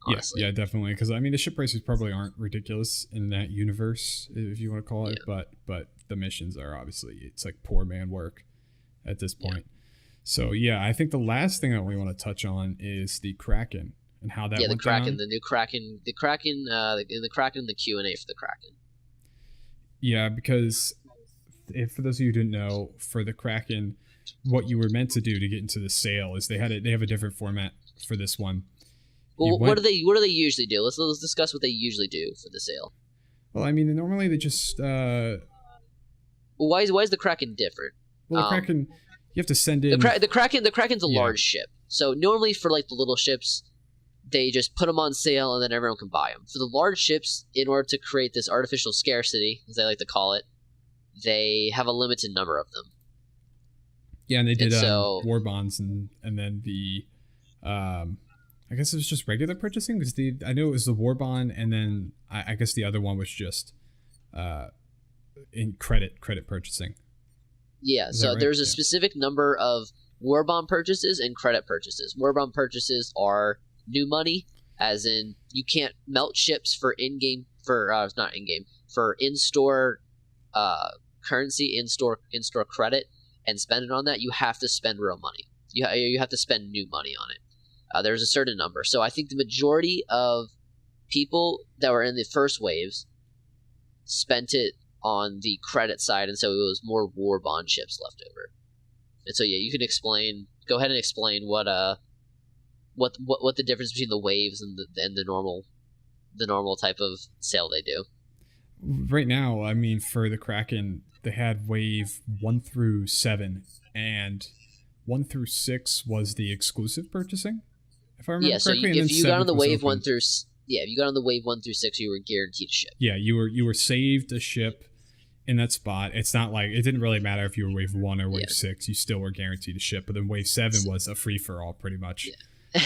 Honestly. Yeah, definitely. Because I mean, the ship prices probably aren't ridiculous in that universe, if you want to call it. Yeah. But the missions are obviously, it's like poor man work at this point. Yeah. So yeah, I think the last thing that we want to touch on is the Kraken and how that went the Kraken, down. The new Kraken, the Kraken, the Kraken, the Q&A for the Kraken. Yeah, because for those of you who didn't know, for the Kraken, what you were meant to do to get into the sale is they have a different format for this one. Well, what do they usually do? Let's discuss what they usually do for the sale. Well, I mean, normally they just. Why is the Kraken different? Well, the Kraken, you have to send in the Kraken's a large ship. So normally for the little ships, they just put them on sale and then everyone can buy them. For the large ships, in order to create this artificial scarcity, as they like to call it, they have a limited number of them. Yeah, and they did war bonds and then the. I guess it was just regular purchasing because I know it was the war bond, and then I guess the other one was just in credit purchasing. Yeah, so right? There's a specific number of war bond purchases and credit purchases. War bond purchases are new money, as in you can't melt ships for in-game for in-store currency, in-store credit, and spend it on that. You have to spend real money. You have to spend new money on it. There's a certain number. So I think the majority of people that were in the first waves spent it on the credit side, and so it was more war bond ships left over. And so yeah, you can go ahead and explain what the difference between the waves and the normal type of sale they do. Right now, I mean, for the Kraken, they had wave 1 through 7, and 1 through 6 was the exclusive purchasing. If I remember correctly, if you got on the wave 1 through 6, you were guaranteed a ship. Yeah, you were saved a ship in that spot. It's not like it didn't really matter if you were wave 1 or wave 6. You still were guaranteed a ship. But then wave 7 was a free for all, pretty much,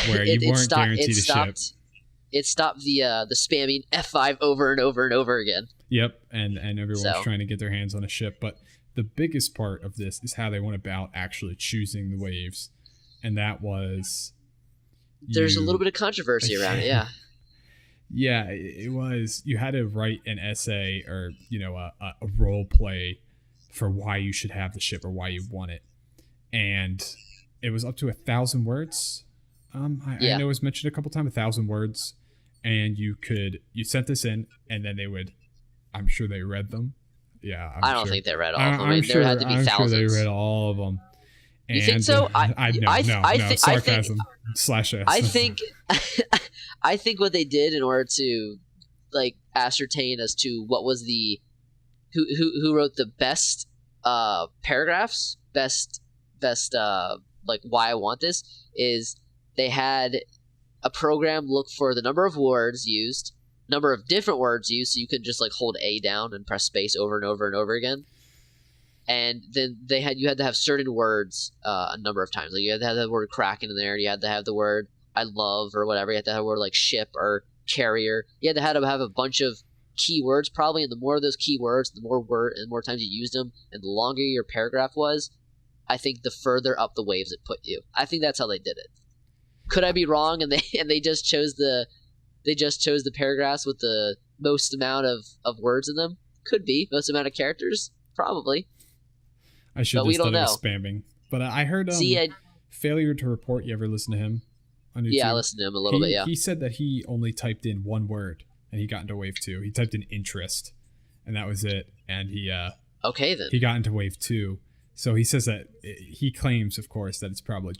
where you weren't guaranteed a ship. It stopped the spamming F5 over and over and over again. Yep, and everyone was trying to get their hands on a ship. But the biggest part of this is how they went about actually choosing the waves, and that was. There's a little bit of controversy around it, yeah. Yeah, it was. You had to write an essay or a role play for why you should have the ship or why you want it, and it was up to 1,000 words. I know it was mentioned a couple times, 1,000 words, and you sent this in, and then they would. I'm sure they read them, Yeah, I don't think they read all of them. I mean, there had to be I'm thousands. sure they read all of them. You think so? No, sarcasm slash S. I think what they did in order to like ascertain as to what was the who wrote the best paragraphs, best like why I want this is they had a program look for the number of words used, number of different words used, so you could just like hold A down and press space over and over and over again. And then you had to have certain words a number of times. Like you had to have the word Kraken in there. You had to have the word I love or whatever. You had to have a word like ship or carrier. You had to have a bunch of keywords probably, and the more of those keywords, the more times you used them, and the longer your paragraph was, I think the further up the waves it put you. I think that's how they did it. Could I be wrong? And they just chose the paragraphs with the most amount of words in them. Could be most amount of characters, probably. I should have started spamming. But I heard Failure to Report. You ever listen to him on YouTube? Yeah, I listened to him a little bit, yeah. He said that he only typed in one word, and he got into wave 2. He typed in interest, and that was it. And he okay, then. He got into wave 2. So he says that he claims, of course, that it's probably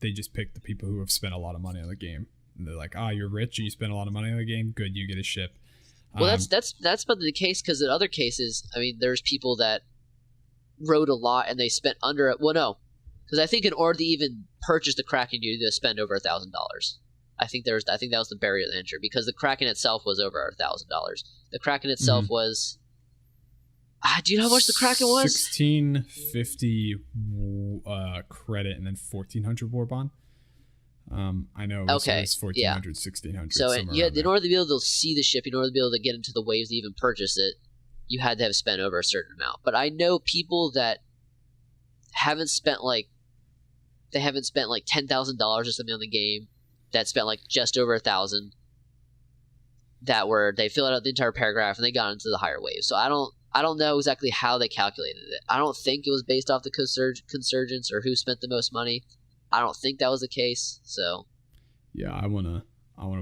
they just picked the people who have spent a lot of money on the game. And they're like, you're rich, you spent a lot of money on the game, good, you get a ship. Well, that's probably the case, because in other cases, I mean, there's people that wrote a lot and they spent under it. Well, no, because I think in order to even purchase the Kraken, you need to spend over $1,000. I think that was the barrier to entry, because the Kraken itself was over $1,000. The Kraken itself was. Do you know how much the Kraken was? 1,650 credit and then 1,400 war bond. I know. It was 1,400, yeah. 1,600. So in order to be able to see the ship, in order to be able to get into the waves to even purchase it, you had to have spent over a certain amount. But I know people that haven't spent like $10,000 or something on the game, that spent like just over $1,000. They filled out the entire paragraph and they got into the higher waves. So I don't know exactly how they calculated it. I don't think it was based off the consurgence or who spent the most money. I don't think that was the case. So yeah, I wanna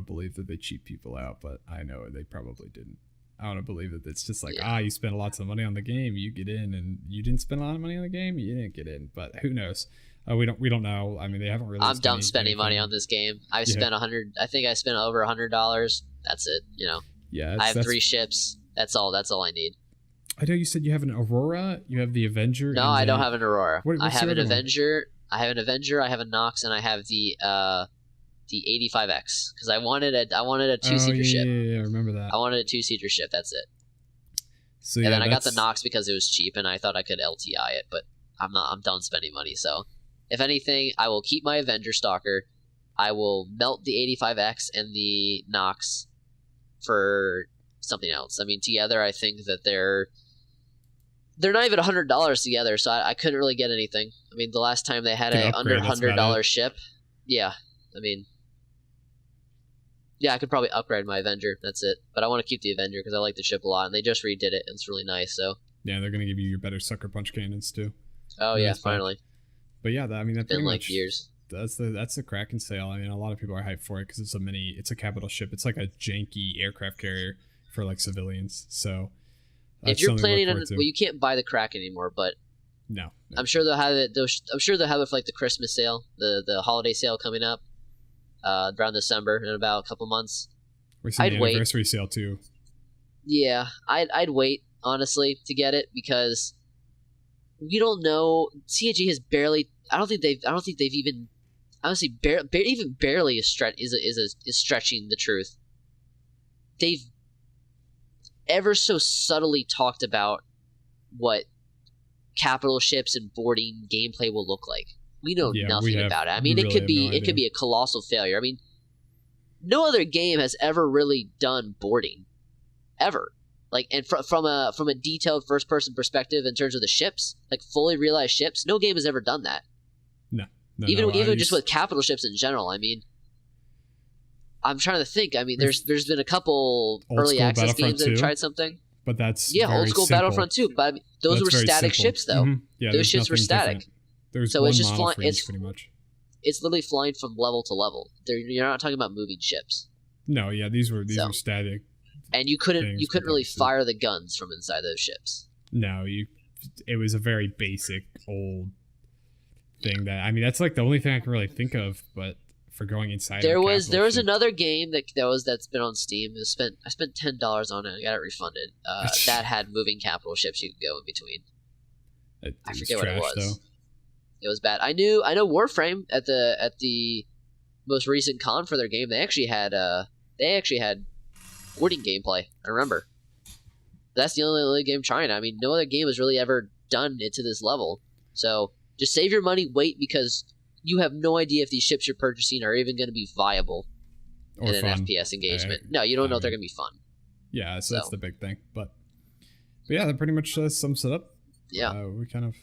believe that they cheat people out, but I know they probably didn't. I want to believe that it's just like, you spent lots of money on the game, you get in, and you didn't spend a lot of money on the game, you didn't get in. But who knows? We don't know. I mean, they haven't really. I'm done spending money on this game. I've spent $100. I think I spent over $100. That's it. You know. Yeah. I have 3 ships. That's all I need. I know you said you have an Aurora. You have the Avenger. No, I don't have an Aurora. I have an Avenger. One? I have an Avenger. I have a Nox, and I have the 85X, because I wanted a 2-seater ship. Yeah, I remember that. I wanted a 2-seater ship. That's it. So and then I got the Nox because it was cheap, and I thought I could LTI it, but I'm done spending money. So, if anything, I will keep my Avenger Stalker. I will melt the 85X and the Nox for something else. I mean, together, I think that they're not even $100 together, so I couldn't really get anything. I mean, the last time they had a under $100 ship, yeah. I mean, yeah, I could probably upgrade my Avenger. That's it. But I want to keep the Avenger because I like the ship a lot, and they just redid it, and it's really nice. So yeah, they're gonna give you your better sucker punch cannons too. Oh yeah, finally. But yeah, I mean, that's been like years. That's the Kraken sale. I mean, a lot of people are hyped for it because it's a capital ship. It's like a janky aircraft carrier for like civilians. So if you're planning on, you can't buy the Kraken anymore, but no. I'm sure they'll have it. I'm sure they'll have it for like the Christmas sale, the holiday sale coming up. Around December in about a couple months. We're seeing the anniversary sale too. Yeah, I'd wait honestly to get it because we don't know. CIG has barely. I don't think they've even. Honestly, barely is stretching the truth. They've ever so subtly talked about what capital ships and boarding gameplay will look like. We know nothing about it. I mean, it could be a colossal failure. I mean, no other game has ever really done boarding, ever. Like, and from a detailed first person perspective in terms of the ships, like fully realized ships, no game has ever done that. No. Even just with capital ships in general. I mean, I'm trying to think. I mean, there's been a couple early access games that have tried something. But that's old school simple. Battlefront 2. But I mean, those were static ships, though. Mm-hmm. Yeah, those ships were static. Different. There's so one it's just model flying. for each, pretty much. It's literally flying from level to level. You're not talking about moving ships. No, yeah, these were static. And you couldn't really fire the guns from inside those ships. No, it was a very basic old thing that, I mean, that's like the only thing I can really think of, but for going inside there was another game that's been on Steam. I spent $10 on it. I got it refunded. That had moving capital ships you could go in between. I forget what it was. Though. It was bad. I know Warframe at the most recent con for their game. They actually had boarding gameplay. I remember. That's the only game trying. I mean, no other game has really ever done it to this level. So just save your money, wait, because you have no idea if these ships you're purchasing are even going to be viable in an FPS engagement. No, you don't know if they're going to be fun. Yeah, so that's the big thing. But yeah, that pretty much sums it up. Yeah, we kind of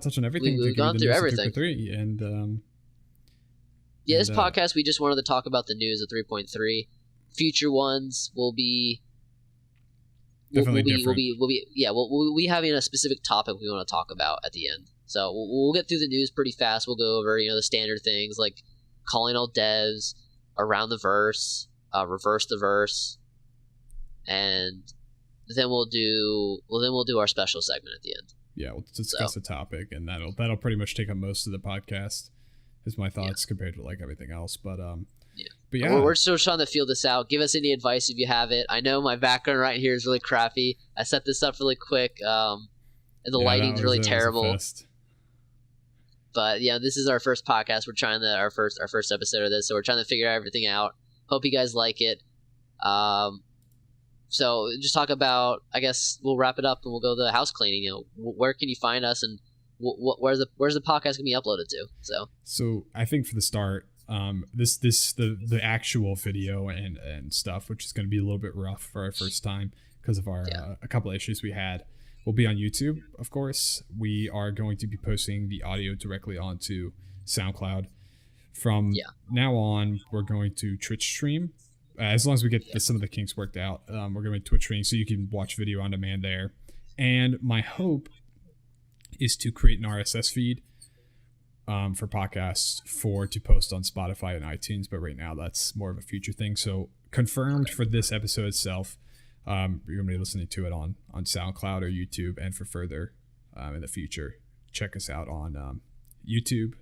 touched on everything. We've gone through everything. 3.3 and this podcast, we just wanted to talk about the news of 3.3. Future ones will be definitely different. We'll be having a specific topic we want to talk about at the end. So we'll get through the news pretty fast. We'll go over the standard things like calling all devs, around the verse, reverse the verse, and then we'll do our special segment at the end. Yeah, we'll discuss a topic, and that'll pretty much take up most of the podcast. Is my thoughts compared to like everything else, but we're still trying to feel this out. Give us any advice if you have it. I know my background right here is really crappy. I set this up really quick, and the lighting's really terrible. But yeah, this is our first podcast. We're trying our first episode of this, so we're trying to figure everything out. Hope you guys like it. So just talk about. I guess we'll wrap it up and we'll go to the house cleaning. Where can you find us, and where's the podcast gonna be uploaded to? So I think for the start, the actual video and stuff, which is going to be a little bit rough for our first time because of our a couple of issues we had, will be on YouTube. Of course, we are going to be posting the audio directly onto SoundCloud. From now on, we're going to Twitch stream. As long as we get some of the kinks worked out, we're going to Twitch stream so you can watch video on demand there. And my hope is to create an RSS feed for podcasts to post on Spotify and iTunes, but right now that's more of a future thing. So confirmed for this episode itself, you're going to be listening to it on SoundCloud or YouTube, and for further in the future, check us out on YouTube,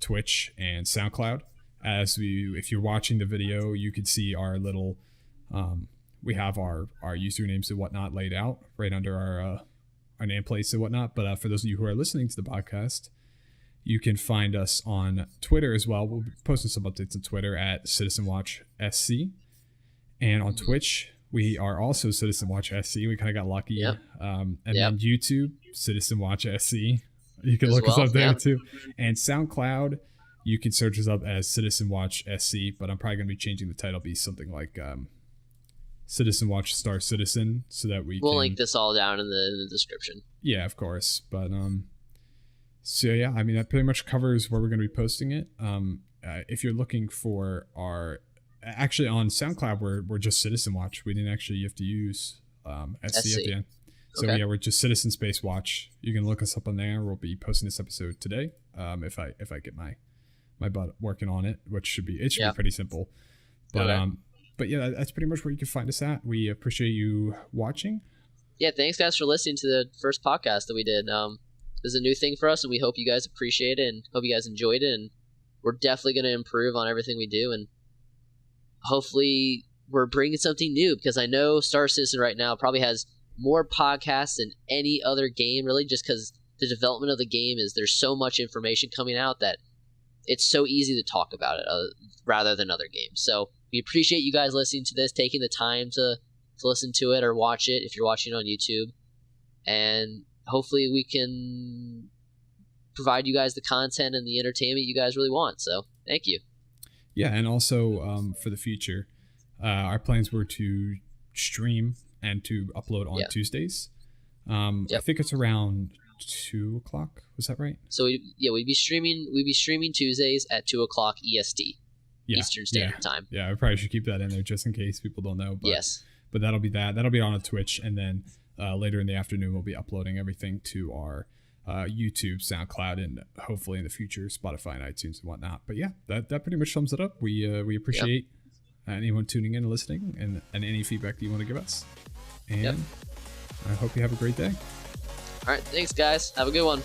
Twitch, and SoundCloud. If you're watching the video, you can see our little we have our usernames and whatnot laid out right under our nameplates and whatnot. But for those of you who are listening to the podcast, you can find us on Twitter as well. We'll be posting some updates on Twitter at CitizenWatchSC. And on Twitch, we are also CitizenWatchSC. We kind of got lucky. Then YouTube, CitizenWatchSC. You can look us up there too. And SoundCloud, you can search us up as CitizenWatchSC, but I'm probably going to be changing the title, be something like Citizen Watch Star Citizen, so that we'll link this all down in the description. Yeah, of course. But so yeah, I mean that pretty much covers where we're going to be posting it. If you're looking for actually on SoundCloud, we're just Citizen Watch. We didn't actually have to use SC at the end. So yeah, we're just Citizen Space Watch. You can look us up on there. We'll be posting this episode today. If I get my butt working on it, which should be pretty simple. But But yeah, that's pretty much where you can find us at. We appreciate you watching. Yeah, thanks guys for listening to the first podcast that we did. This is a new thing for us, and we hope you guys appreciate it and hope you guys enjoyed it. And we're definitely going to improve on everything we do, and hopefully we're bringing something new, because I know Star Citizen right now probably has more podcasts than any other game, really, just because the development of the game there's so much information coming out that it's so easy to talk about it rather than other games. So we appreciate you guys listening to this, taking the time to listen to it or watch it if you're watching on YouTube. And hopefully we can provide you guys the content and the entertainment you guys really want. So thank you. Yeah, and also for the future, our plans were to stream and to upload on Tuesdays. I think it's around 2 o'clock. Was that right? So we'd be streaming Tuesdays at 2 o'clock EST. Eastern Standard Time. Yeah, I probably should keep that in there just in case people don't know. But, yes. But that'll be on a Twitch, and then later in the afternoon we'll be uploading everything to our YouTube, SoundCloud, and hopefully in the future Spotify and iTunes and whatnot. But yeah, that pretty much sums it up. We appreciate anyone tuning in and listening, and any feedback that you want to give us. And I hope you have a great day. All right, thanks, guys. Have a good one.